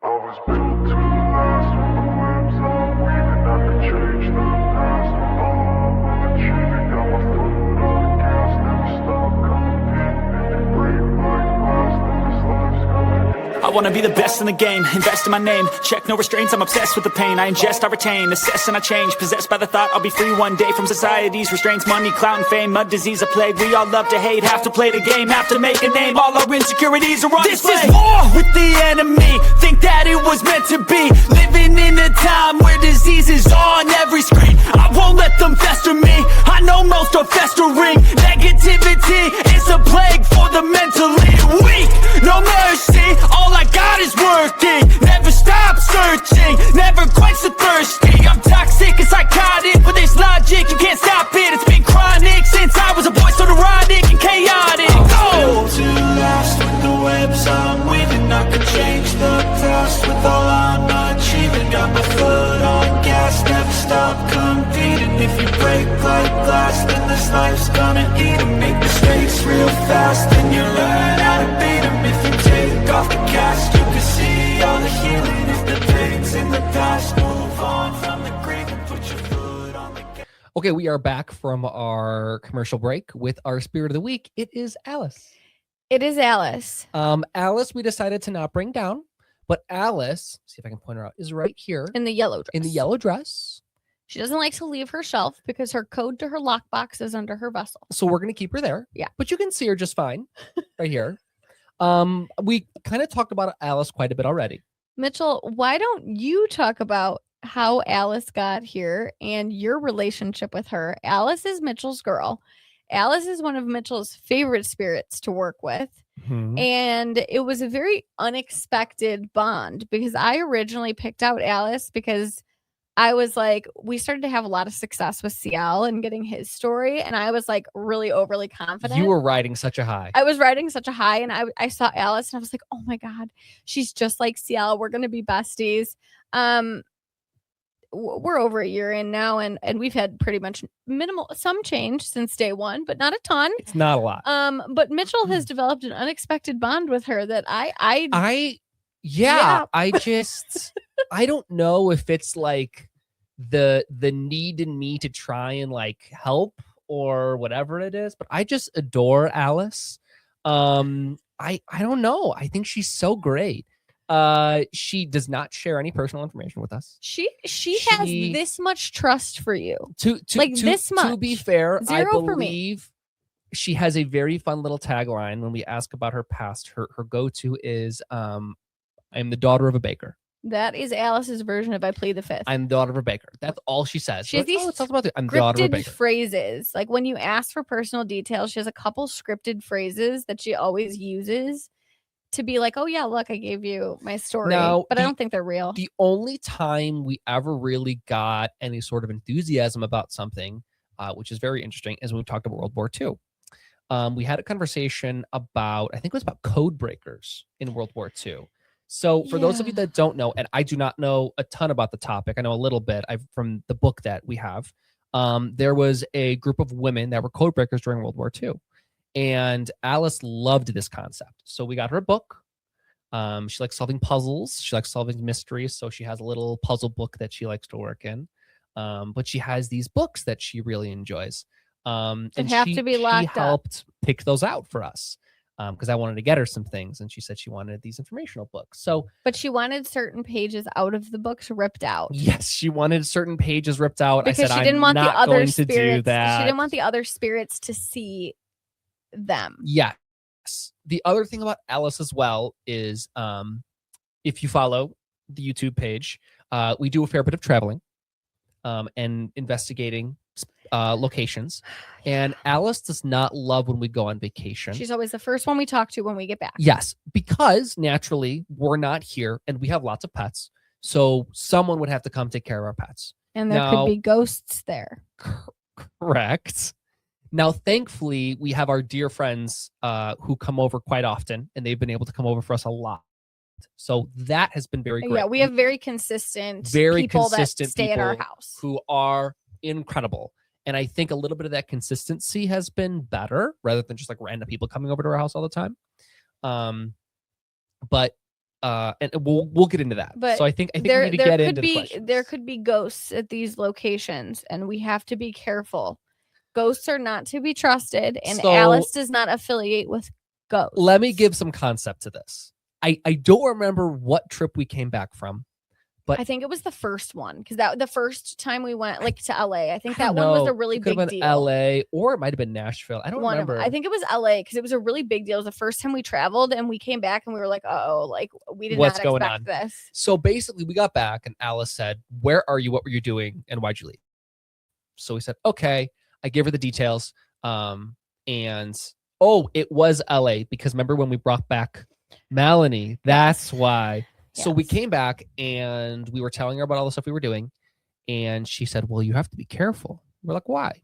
I was built to last with the whims I'm weaving. I could change the past with all I'm achieving. Got my foot on the gas, never stop competing. If you break like glass, then this life's gonna end. I wanna be the best in the game, invest in my name. Check no restraints, I'm obsessed with the pain. I ingest, I retain, assess and I change. Possessed by the thought I'll be free one day from society's restraints. Money, clout and fame, mud, disease, a plague. We all love to hate, have to play the game, have to make a name. All our insecurities are on display. This is war with the enemy, think that it was meant to be. Living in a time where disease is on every screen. I won't let them fester me, I know most are festering. Negativity is a plague for the mentally weak. No mercy, all I got is working. Never stop searching, never quench the thirsty. I'm toxic and psychotic, but there's logic, you can't stop it. It's been chronic since I was a boy, so neurotic and chaotic. Built to last with the webs I'm weaving. I could change the past with all I'm achieving. Got my foot on gas, never stop competing. If you break like glass, then this life's gonna eat 'em. Make mistakes real fast, then you learn how to beat 'em. If you take off the cast, you can see all the healing. If the pain's in the past, move on from the grave and put your foot on the gas. Okay, we are back from our commercial break with our spirit of the week. It is Alice. It is Alice. Alice, we decided to not bring down, but Alice, see if I can point her out, is right here In the yellow dress. in the yellow dress. She doesn't like to leave her shelf because her code to her lockbox is under her vessel. So we're going to keep her there. Yeah. But you can see her just fine right here. We kind of talked about Alice quite a bit already. Mitchell, why don't you talk about how Alice got here and your relationship with her? Alice is Mitchell's girl. Alice is one of Mitchell's favorite spirits to work with. And it was a very unexpected bond because I originally picked out Alice because I was like, we started to have a lot of success with CL and getting his story. And I was like really overly confident. You were riding such a high. I was riding such a high, and I saw Alice and I was like, oh my God, she's just like CL. We're going to be besties. We're over a year in now, and we've had pretty much some change since day one, but not a ton. It's not a lot. But Mitchell has developed an unexpected bond with her that I just I don't know if it's like the need in me to try and like help or whatever it is, but I just adore Alice. I don't know. I think she's so great. She does not share any personal information with us. She has this much trust for you. This much. To be fair, Zero I for me. believe she has a very fun little tagline when we ask about her past. Her go-to is I'm the daughter of a baker. That is Alice's version of I plead the fifth. I'm the daughter of a baker. That's all she says. She has these it's all about I'm the daughter of a scripted baker. phrases. Like when you ask for personal details, she has a couple scripted phrases that she always uses to be like, oh yeah, look, I gave you my story. Now, but I don't think they're real. The only time we ever really got any sort of enthusiasm about something, which is very interesting, is when we talked about World War II. We had a conversation about, I think it was about code breakers in World War II. So for those of you that don't know, and I do not know a ton about the topic, I know a little bit from the book that we have. There was a group of women that were code breakers during World War II. And Alice loved this concept. So we got her a book. She likes solving puzzles. She likes solving mysteries. So she has a little puzzle book that she likes to work in. But she has these books that she really enjoys. And she helped pick those out for us. Because I wanted to get her some things, and she said she wanted these informational books. But she wanted certain pages out of the books ripped out. Yes, she wanted certain pages ripped out. Because I said, she didn't want the other spirits. To do that. She didn't want the other spirits to see them. Yes. The other thing about Alice as well is, if you follow the YouTube page, we do a fair bit of traveling, and investigating locations. And Alice does not love when we go on vacation. She's always the first one we talk to when we get back. Yes, because naturally we're not here and we have lots of pets. So someone would have to come take care of our pets. And there could be ghosts there. Correct. Now, thankfully, we have our dear friends who come over quite often, and they've been able to come over for us a lot. So that has been very great. Yeah, we have very consistent people that stay at our house who are incredible. And I think a little bit of that consistency has been better rather than just like random people coming over to our house all the time. But and we'll get into that. But so I think we need to get into the questions. There could be ghosts at these locations, and we have to be careful. Ghosts are not to be trusted, and Alice does not affiliate with ghosts. Let me give some concept to this. I don't remember what trip we came back from. But I think it was the first one, because that the first time we went like to LA. I think that one was a really big deal. LA, or it might have been Nashville. I don't remember. I think it was LA because it was a really big deal. It was the first time we traveled, and we came back and we were like, "Oh, like we did not expect this." So basically, we got back, and Alice said, "Where are you? What were you doing? And why'd you leave?" So we said, "Okay." I gave her the details, and it was LA because remember when we brought back Melanie? That's why. So we came back and we were telling her about all the stuff we were doing. And she said, well, you have to be careful. We're like, why?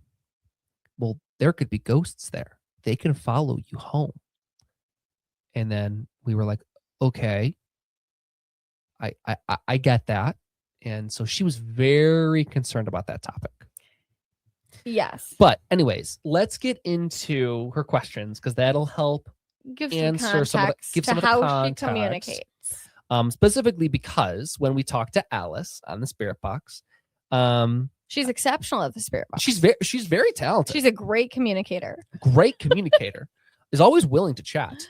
Well, there could be ghosts there. They can follow you home. And then we were like, okay, I get that. And so she was very concerned about that topic. Yes. But anyways, let's get into her questions because that'll help answer some of the how she communicates. Specifically because when we talk to Alice on the spirit box, she's exceptional at the spirit box. She's very talented. She's a great communicator. Is always willing to chat.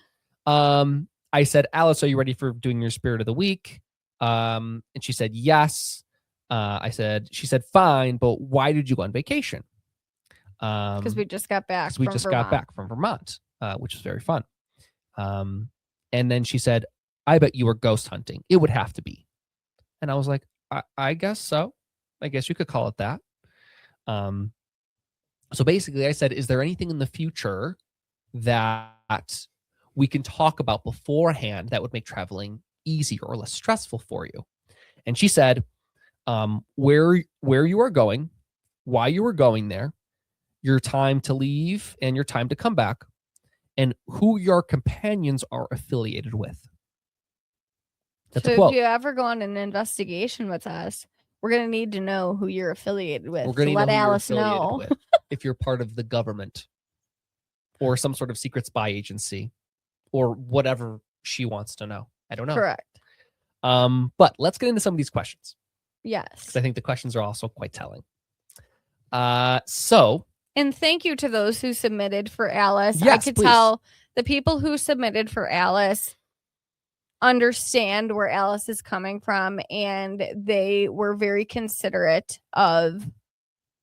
I said, Alice, are you ready for doing your spirit of the week? And she said yes. She said fine, but why did you go on vacation? Because we just got back. Got back from Vermont, which was very fun. And then she said, I bet you were ghost hunting. It would have to be. And I was like, I guess so. I guess you could call it that. So basically I said, is there anything in the future that we can talk about beforehand that would make traveling easier or less stressful for you? And she said, where you are going, why you were going there, your time to leave and your time to come back, and who your companions are affiliated with. That's a quote. If you ever go on an investigation with us, we're going to need to know who you're affiliated with. We're going to let Alice know if you're part of the government or some sort of secret spy agency or whatever she wants to know. I don't know. Correct. But let's get into some of these questions. Yes. Because I think the questions are also quite telling. And thank you to those who submitted for Alice. Yes, I could tell the people who submitted for Alice understand where Alice is coming from, and they were very considerate of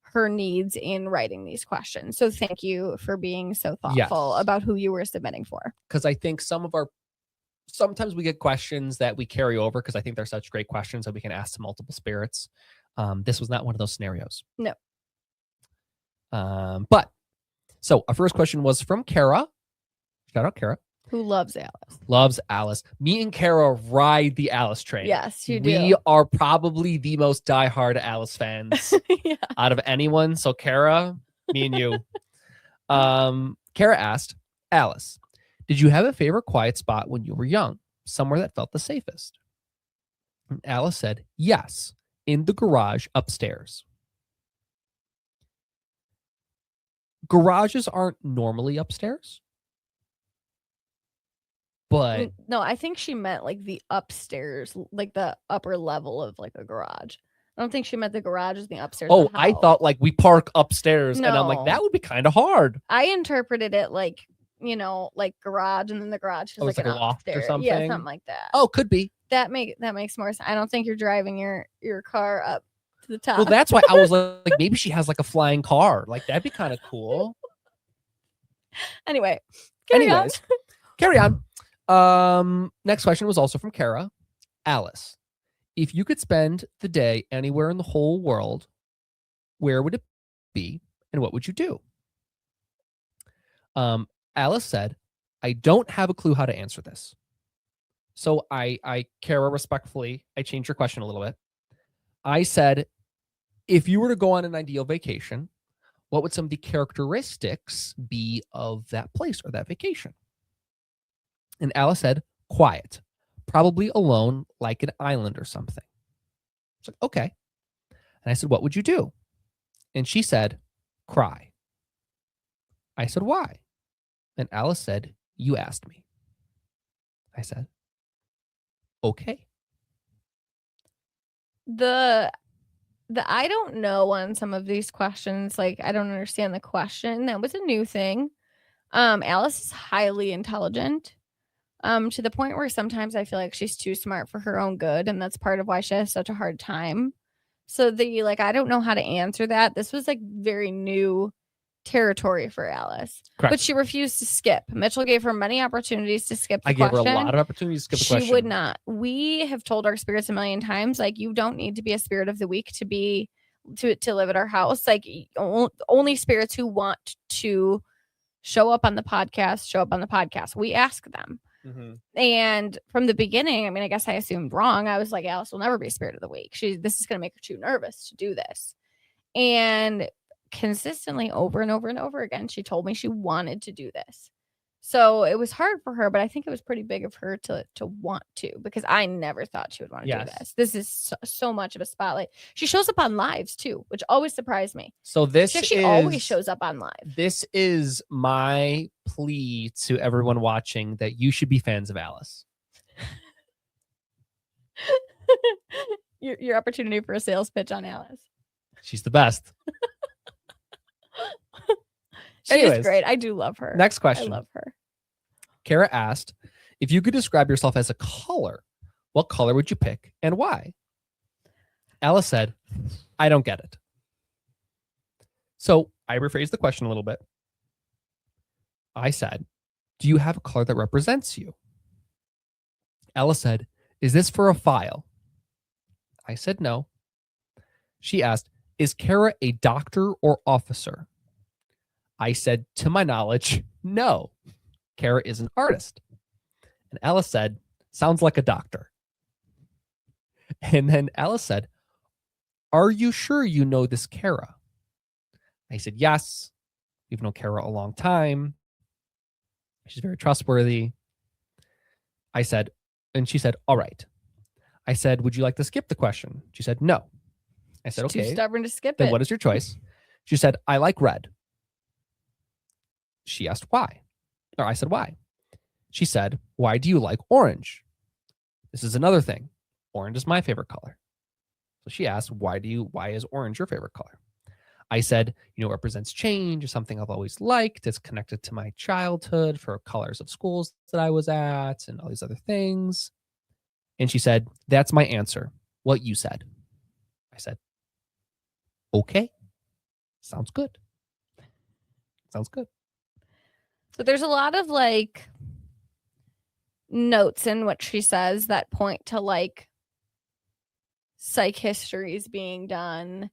her needs in writing these questions. So thank you for being so thoughtful about who you were submitting for. Because I think some of our sometimes we get questions that we carry over because I think they're such great questions that we can ask to multiple spirits. This was not one of those scenarios. No. But so our first question was from Kara. Shout out Kara. Who loves Alice? Loves Alice. Me and Kara ride the Alice train. Yes, you do. We are probably the most diehard Alice fans Yeah. out of anyone. So Kara, me and you. Kara asked, Alice, did you have a favorite quiet spot when you were young? Somewhere that felt the safest? And Alice said, yes, in the garage upstairs. Garages aren't normally upstairs. But No, I think she meant like the upstairs, like the upper level of like a garage. I don't think she meant the garage as the upstairs. oh, of the I house. thought like we park upstairs, and I'm like, No. that would be kind of hard. I interpreted it like, like garage, and then the garage is Oh, it's like like an a loft or upstairs. something? Yeah, something like that. Oh, could be. that makes more sense. I don't think you're driving your car up to the top. Well, that's why I was like, maybe she has like a flying car. Like that'd be kind of cool. Anyway, carry on. Anyways, carry on. Next question was also from Kara. Alice, if you could spend the day anywhere in the whole world, where would it be and what would you do? Alice said, I don't have a clue how to answer this. So Kara, respectfully, I changed your question a little bit. I said, if you were to go on an ideal vacation, what would some of the characteristics be of that place or that vacation? And Alice said, quiet, probably alone, like an island or something. I was like, okay. And I said, what would you do? And she said, cry. I said, why? And Alice said, you asked me. I said, okay. The I don't know on some of these questions, like I don't understand the question. That was a new thing. Alice is highly intelligent. To the point where sometimes I feel like she's too smart for her own good, and that's part of why she has such a hard time. So I don't know how to answer that. This was like very new territory for Alice. Correct. But she refused to skip. Mitchell gave her many opportunities to skip the I gave her question. a lot of opportunities to skip the question. She would not. We have told our spirits a million times, like, you don't need to be a spirit of the week to live at our house. Like, only spirits who want to show up on the podcast. We ask them. Mm-hmm. And from the beginning, I mean, I guess I assumed wrong. I was like, Alice will never be a spirit of the week. This is going to make her too nervous to do this. And consistently over and over and over again, she told me she wanted to do this. So it was hard for her, but I think it was pretty big of her to want to, because I never thought she would want to do this. This is so much of a spotlight. She shows up on lives too, which always surprised me. So She always shows up on live. This is my plea to everyone watching that you should be fans of Alice. Your opportunity for a sales pitch on Alice. She's the best. She is great. I do love her. Next question. I love her. Kara asked, if you could describe yourself as a color, what color would you pick and why? Alice said, I don't get it. So I rephrased the question a little bit. I said, do you have a color that represents you? Alice said, is this for a file? I said no. She asked, is Kara a doctor or officer? I said, to my knowledge, no. Kara is an artist. And Alice said, sounds like a doctor. And then Alice said, are you sure you know this Kara? I said, yes. We've known Kara a long time. She's very trustworthy. I said, and she said, all right. I said, would you like to skip the question? She said, no. I said, She's okay. too stubborn to skip Then it. what is your choice? She said, I like red. She asked why. Or I said, why? She said, why do you like orange? This is another thing. Orange is my favorite color. So she asked, why is orange your favorite color? I said, it represents change, or something I've always liked. It's connected to my childhood for colors of schools that I was at and all these other things. And she said, that's my answer. What you said. I said, okay. Sounds good. Sounds good. So there's a lot of notes in what she says that point to like psych histories being done.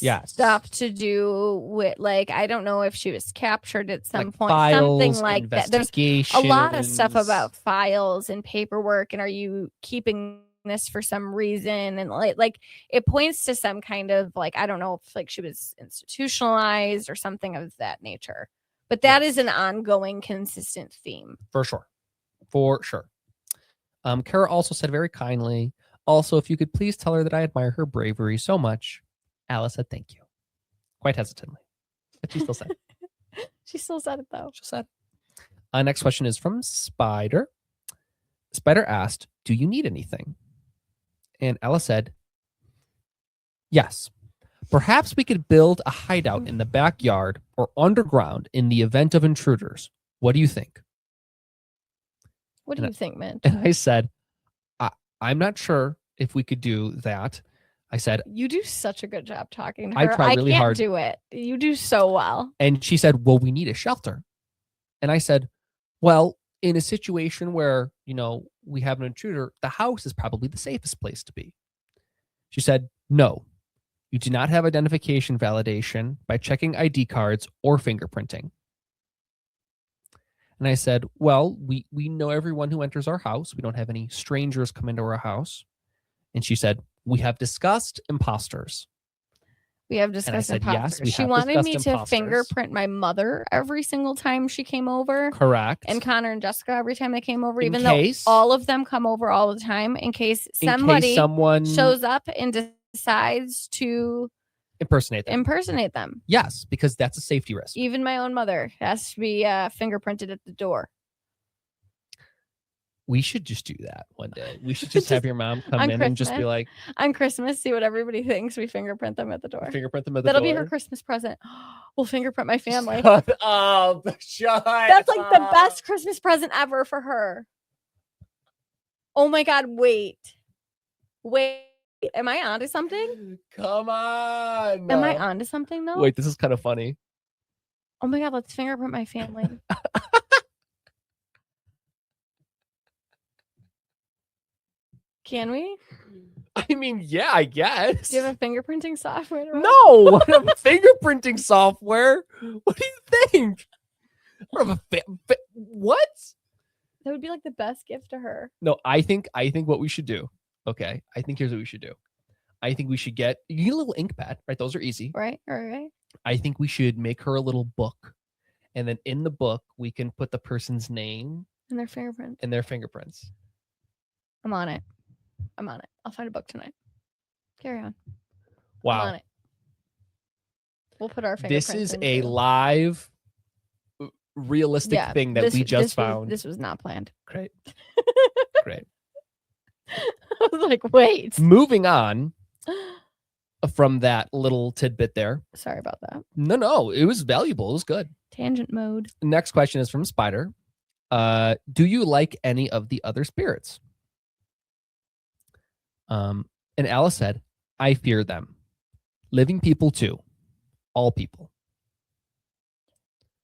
Yes. Stuff to do with like I don't know if she was captured at some Like point, files, something like that. There's a lot of stuff about files and paperwork, and are you keeping this for some reason? And like it points to some kind of like I don't know if like she was institutionalized or something of that nature. But that is an ongoing, consistent theme. For sure. For sure. Kara also said very kindly, also, if you could please tell her that I admire her bravery so much. Alice said thank you. Quite hesitantly. But she still said it. She still said it, though. She said. Next question is from Spider. Spider asked, do you need anything? And Alice said, yes. Perhaps we could build a hideout in the backyard or underground in the event of intruders. What do you think? What do you think, man? And I said, I'm not sure if we could do that. I said, you do such a good job talking to her. I try really hard. I can't do it. You do so well. And she said, well, we need a shelter. And I said, well, in a situation where, you know, we have an intruder, the house is probably the safest place to be. She said, no, you do not have identification validation by checking ID cards or fingerprinting. And I said, well, we know everyone who enters our house. We don't have any strangers come into our house. And she said, we have discussed imposters. We have discussed imposters. Yes, she wanted me to fingerprint my mother every single time she came over. Correct. And Connor and Jessica every time they came over, Even though all of them come over all the time, in case someone shows up and decides to impersonate them. Yes, because that's a safety risk. Even my own mother has to be fingerprinted at the door. We should just do that one day. We should just have your mom come in and just be like, on Christmas, see what everybody thinks. We fingerprint them at the door. That'll be her Christmas present. We'll fingerprint my family. Shut up. That's like the best Christmas present ever for her. Oh my God, wait. Am I onto something? Come on. Am I onto something though? Wait, this is kind of funny. Oh my God, let's fingerprint my family. Can we? I mean, yeah, I guess. Do you have a fingerprinting software? No, fingerprinting software. What do you think? What? That would be like the best gift to her. No, I think what we should do. Okay, I think here's what we should do. I think we should get you need a little ink pad, right? Those are easy. Right. I think we should make her a little book, and then in the book we can put the person's name and their fingerprints. I'm on it. I'll find a book tonight. Carry on. Wow. I'm on it. We'll put our fingerprints. This is a live, realistic thing that we just found. This was not planned. Great. Great. I was like, wait. Moving on from that little tidbit there. Sorry about that. No, it was valuable. It was good. Tangent mode. Next question is from Spider. Do you like any of the other spirits? And Alice said, I fear them. Living people too. All people.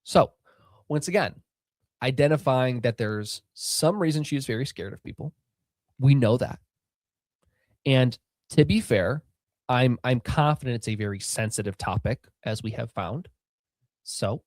So, once again, identifying that there's some reason she is very scared of people. We know that. And to be fair, I'm confident it's a very sensitive topic, as we have found. So,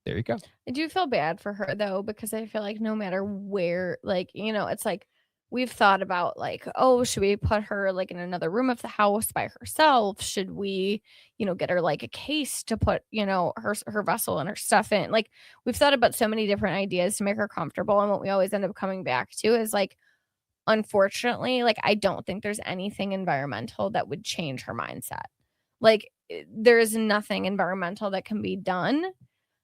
there you go. I do feel bad for her, though, because I feel like no matter where, like, you know, it's like, we've thought about like, oh, should we put her like in another room of the house by herself? Should we, you know, get her like a case to put, you know, her vessel and her stuff in? Like, we've thought about so many different ideas to make her comfortable. And what we always end up coming back to is like, unfortunately, like, I don't think there's anything environmental that would change her mindset. Like, there is nothing environmental that can be done.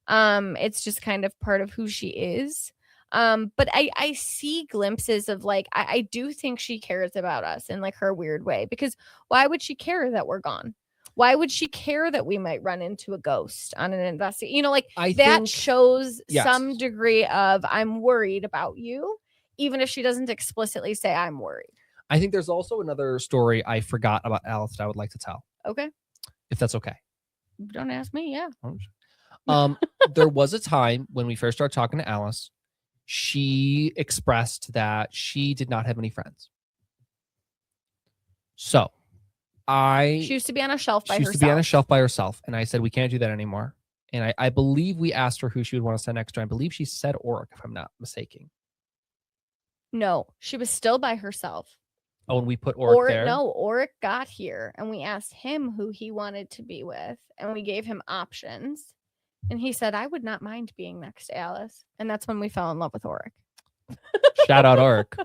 It's just kind of part of who she is. But I see glimpses of like, I do think she cares about us in like her weird way, because why would she care that we're gone? Why would she care that we might run into a ghost on an investigation? You know, like that shows some degree of I'm worried about you, even if she doesn't explicitly say I'm worried. I think there's also another story I forgot about Alice that I would like to tell. Okay. If that's okay. Don't ask me. Yeah. There was a time when we first started talking to Alice. she expressed that she did not have any friends. So She used to be on a shelf by she used herself. to be on a shelf by herself. And I said, we can't do that anymore. And I believe we asked her who she would want to send next to. I believe she said Oric, if I'm not mistaken. No, she was still by herself. Oh, and we put Oric there? No, Oric got here and we asked him who he wanted to be with and we gave him options. And he said, I would not mind being next to Alice. And that's when we fell in love with Oric. Shout out Oric.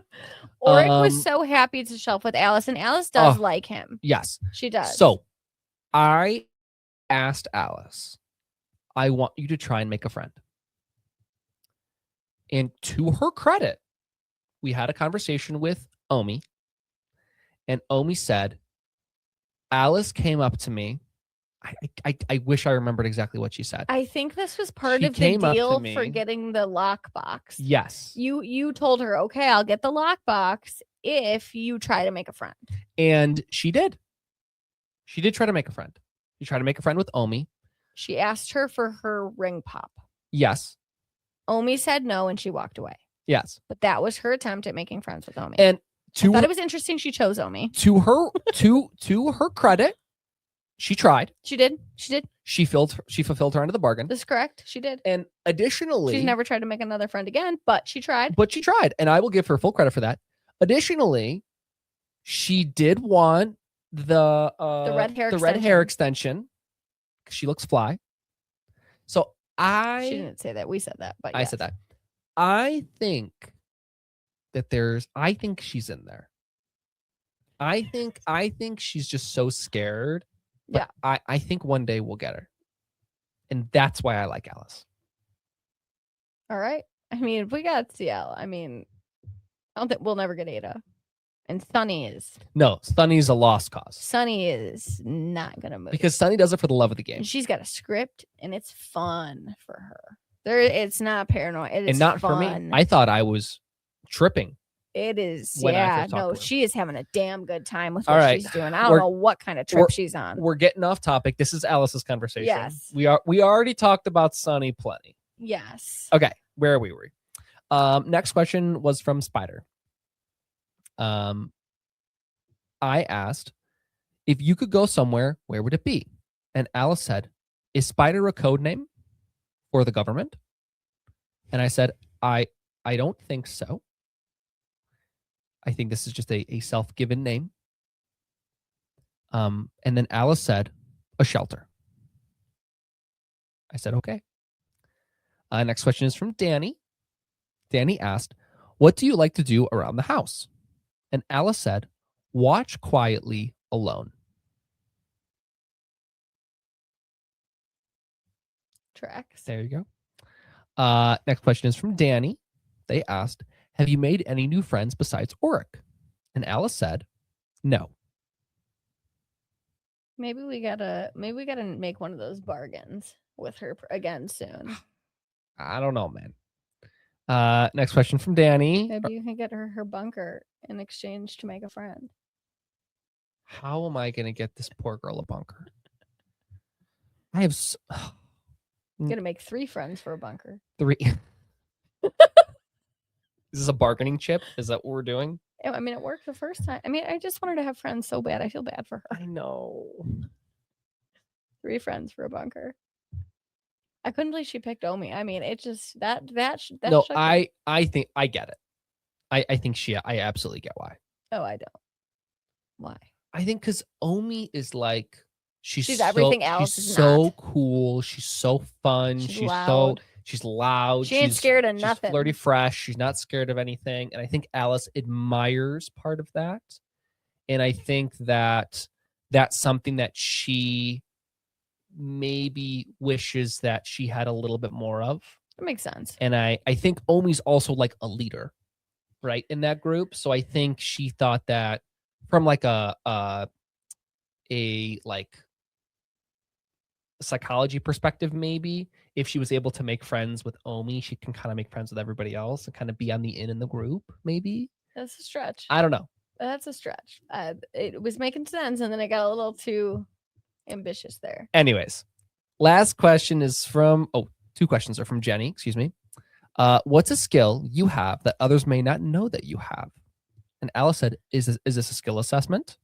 Oric was so happy to shelf with Alice, and Alice does like him. Yes. She does. So I asked Alice, I want you to try and make a friend. And to her credit, we had a conversation with Omi. And Omi said, Alice came up to me. I wish I remembered exactly what she said. I think this was part She of the came up to deal me. for getting the lockbox. Yes. You told her, okay, I'll get the lockbox if you try to make a friend. And she did. She did try to make a friend. She tried to make a friend with Omi. She asked her for her ring pop. Yes. Omi said no, and she walked away. Yes. But that was her attempt at making friends with Omi. And I thought it was interesting she chose Omi. To her credit, she tried. She did. She fulfilled her end of the bargain. That's correct. She did. And additionally, She's never tried to make another friend again, but she tried. And I will give her full credit for that. Additionally, she did want the red hair extension. She looks fly. So She didn't say that. We said that, but I said that. I think she's in there. I think she's just so scared. But yeah. I think one day we'll get her. And that's why I like Alice. All right. I mean, if we got CL, I mean, I don't think we'll never get Ada. And Sunny is. No, Sunny's a lost cause. Sunny is not going to move. Because Sunny does it for the love of the game. And she's got a script and it's fun for her. It's not paranoid. It is and not fun. for me. I thought I was tripping. It is. When Yeah. No, she is having a damn good time with what All right. she's doing. I don't know what kind of trip she's on. We're getting off topic. This is Alice's conversation. Yes. We already talked about Sunny plenty. Yes. Okay. Where are we? Next question was from Spider. I asked, if you could go somewhere, where would it be? And Alice said, is Spider a code name for the government? And I said, I don't think so. I think this is just a self-given name. And then Alice said, a shelter. I said, okay. Next question is from Danny. Danny asked, what do you like to do around the house? And Alice said, watch quietly alone. Tracks. There you go. Next question is from Danny. They asked, have you made any new friends besides Oric? And Alice said, no. Maybe we gotta make one of those bargains with her again soon. I don't know, man. Next question from Danny. Maybe you can get her bunker in exchange to make a friend. How am I going to get this poor girl a bunker? I have... Gonna make 3 friends for a bunker. 3. Is this a bargaining chip? Is that what we're doing? I mean, it worked the first time. I mean, I just want her to have friends so bad. I feel bad for her. I know. 3 friends for a bunker. I couldn't believe she picked Omi. I mean, it just that no, I think I get it. I think I absolutely get why. Oh, I don't. Why? I think because Omi is like she's everything else. She's is so not. Cool. She's so fun. She's loud. She's loud. She ain't scared of nothing. She's flirty fresh. She's not scared of anything. And I think Alice admires part of that. And I think that that's something that she maybe wishes that she had a little bit more of. That makes sense. And I think Omi's also like a leader, right, in that group. So I think she thought that from like a psychology perspective, maybe if she was able to make friends with Omi, she can kind of make friends with everybody else and kind of be on the in the group. Maybe that's a stretch. I don't know. That's a stretch. It was making sense, and then it got a little too ambitious there. Anyways, last question is from 2 questions are from Jenny. Excuse me. What's a skill you have that others may not know that you have? And Alice said, is this a skill assessment?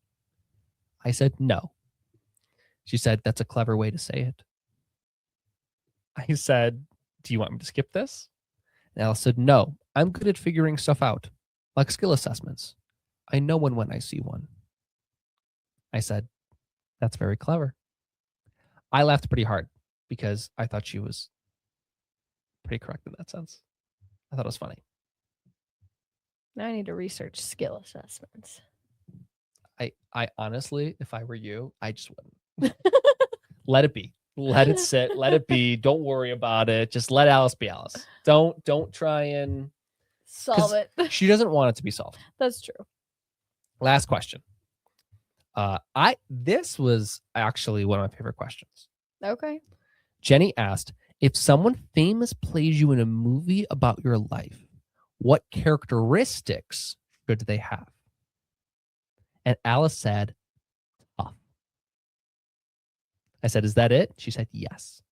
I said, no. She said, that's a clever way to say it. I said, do you want me to skip this? And Alice said, no, I'm good at figuring stuff out, like skill assessments. I know when I see one. I said, that's very clever. I laughed pretty hard because I thought she was pretty correct in that sense. I thought it was funny. Now I need to research skill assessments. I honestly, if I were you, I just wouldn't. Let it be. Let it sit. Let it be. Don't worry about it. Just let Alice be Alice. Don't try and solve it. She doesn't want it to be solved. That's true. Last question. This was actually one of my favorite questions. Okay. Jenny asked, if someone famous plays you in a movie about your life, what characteristics should they have? And Alice said, tough. I said, is that it? She said, yes.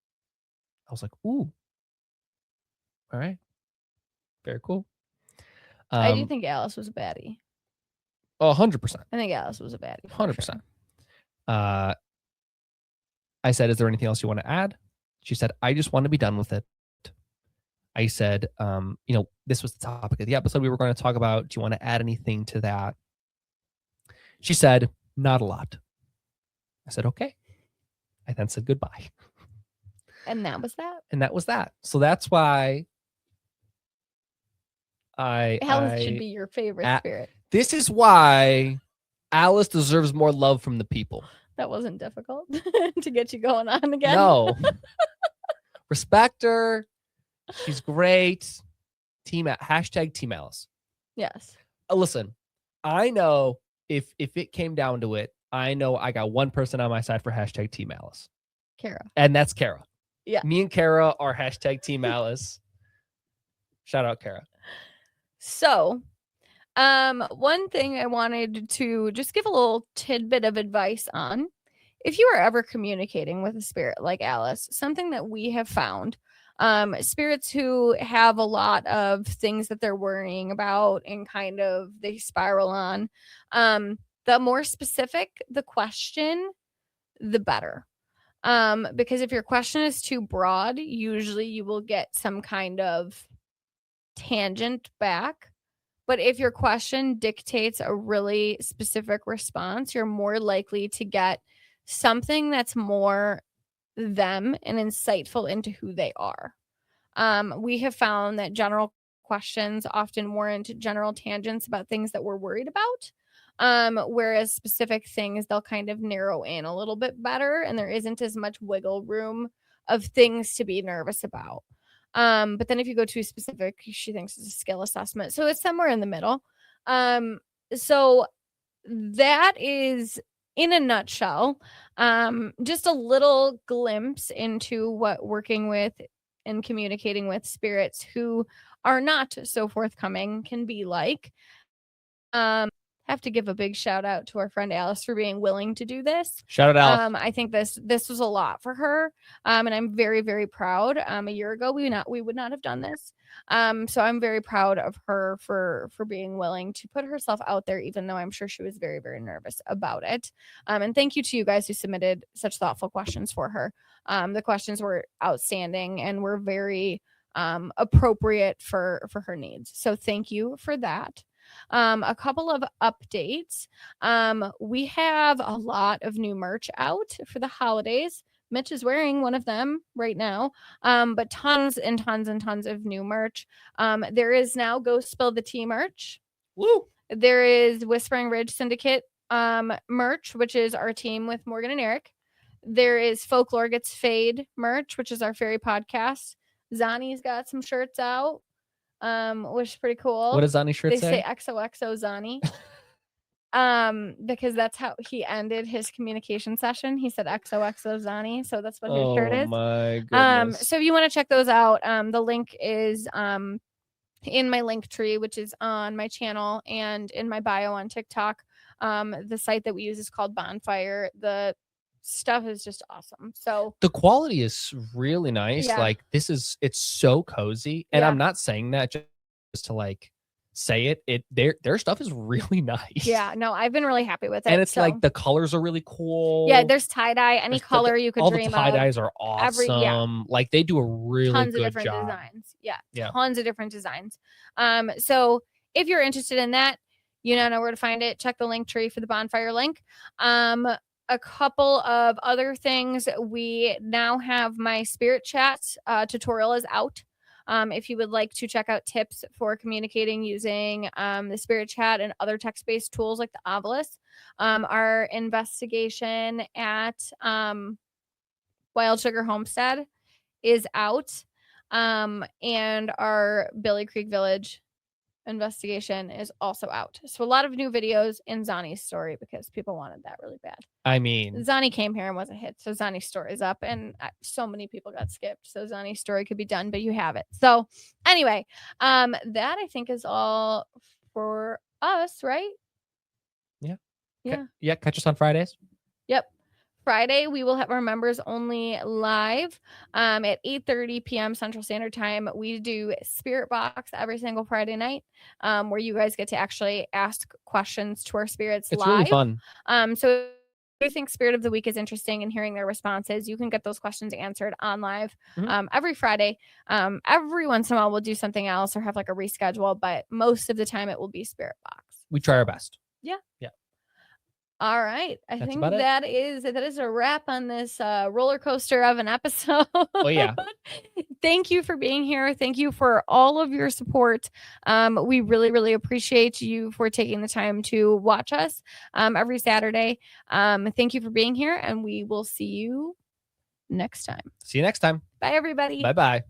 I was like, ooh. All right. Very cool. I do think Alice was a baddie. Oh, 100%. I think Alice was a baddie. 100%. Sure. I said, is there anything else you want to add? She said, I just want to be done with it. I said, this was the topic of the episode we were going to talk about. Do you want to add anything to that? She said, not a lot. I said, okay. I then said goodbye. And that was that. And that was that. So that's why Alice should be your favorite spirit. This is why Alice deserves more love from the people. That wasn't difficult to get you going on again. No. Respect her. She's great. Hashtag Team Alice. Yes. Listen, I know if it came down to it, I know I got one person on my side for hashtag Team Alice. Kara. And that's Kara. Yeah. Me and Kara are hashtag Team Alice. Shout out Kara. So, one thing I wanted to just give a little tidbit of advice on. If you are ever communicating with a spirit like Alice, something that we have found, spirits who have a lot of things that they're worrying about and kind of they spiral on, the more specific the question, the better. Because if your question is too broad, usually you will get some kind of tangent back. But if your question dictates a really specific response, you're more likely to get something that's more them and insightful into who they are. We have found that general questions often warrant general tangents about things that we're worried about. Whereas specific things, they'll kind of narrow in a little bit better and there isn't as much wiggle room of things to be nervous about. But then if you go too specific, she thinks it's a skill assessment. So it's somewhere in the middle. So that is, in a nutshell, just a little glimpse into what working with and communicating with spirits who are not so forthcoming can be like. Have to give a big shout out to our friend Alice for being willing to do this. Shout out Alice. I think this was a lot for her. And I'm very, very proud. A year ago, we would not have done this. So I'm very proud of her for being willing to put herself out there, even though I'm sure she was very, very nervous about it. And thank you to you guys who submitted such thoughtful questions for her. The questions were outstanding and were very appropriate for her needs. So thank you for that. A couple of updates. We have a lot of new merch out for the holidays. Mitch is wearing one of them right now. But tons and tons and tons of new merch. There is now Go Spill the Tea merch. Woo! There is Whispering Ridge Syndicate merch, which is our team with Morgan and Eric. There is Folklore Gets Fade merch, which is our fairy podcast. Zani's got some shirts out. Which is pretty cool. What does Zani shirt say? They say XOXO Zani. Because that's how he ended his communication session. He said XOXO Zani, so that's what his shirt is. Oh my goodness. So if you want to check those out, the link is in my link tree, which is on my channel and in my bio on TikTok. The site that we use is called Bonfire. The stuff is just awesome. So The quality is really nice. Yeah. Like it's so cozy. And Yeah. I'm not saying that just to like say it. Their stuff is really nice. yeah, no, I've been really happy with it. And it's so. like the colors are really cool. Yeah, there's tie-dye, any There's color you could all dream the tie of. dyes are awesome. Like they do a really Tons of good different job. designs. Yeah, Yeah. tons of different designs. So if you're interested in that, you know where to find it. Check the link tree for the bonfire link. A couple of other things. We now have my spirit chat tutorial is out. If you would like to check out tips for communicating using the spirit chat and other text-based tools like the Ovilus, our investigation at Wild Sugar Homestead is out, and our Billy Creek Village investigation is also out. So a lot of new videos in Zani's story because people wanted that really bad. I mean, Zani came here and was a hit, so Zani's story is up, and so many people got skipped. So Zani's story could be done, but you have it. So anyway, that I think is all for us, right? Yeah. Yeah. Yeah. Catch us on Fridays. Yep. Friday, we will have our members only live at 8:30 p.m. Central Standard Time. We do Spirit Box every single Friday night, where you guys get to actually ask questions to our spirits It's live. really fun. So if you think Spirit of the Week is interesting and hearing their responses, you can get those questions answered on live every Friday. Every once in a while, we'll do something else or have like a reschedule, but most of the time it will be Spirit Box. We try our best. Yeah. Yeah. All right. I That's think about it. that is a wrap on this roller coaster of an episode. Oh, yeah. Thank you for being here. Thank you for all of your support. We really, really appreciate you for taking the time to watch us every Saturday. Thank you for being here, and we will see you next time. See you next time. Bye, everybody. Bye-bye.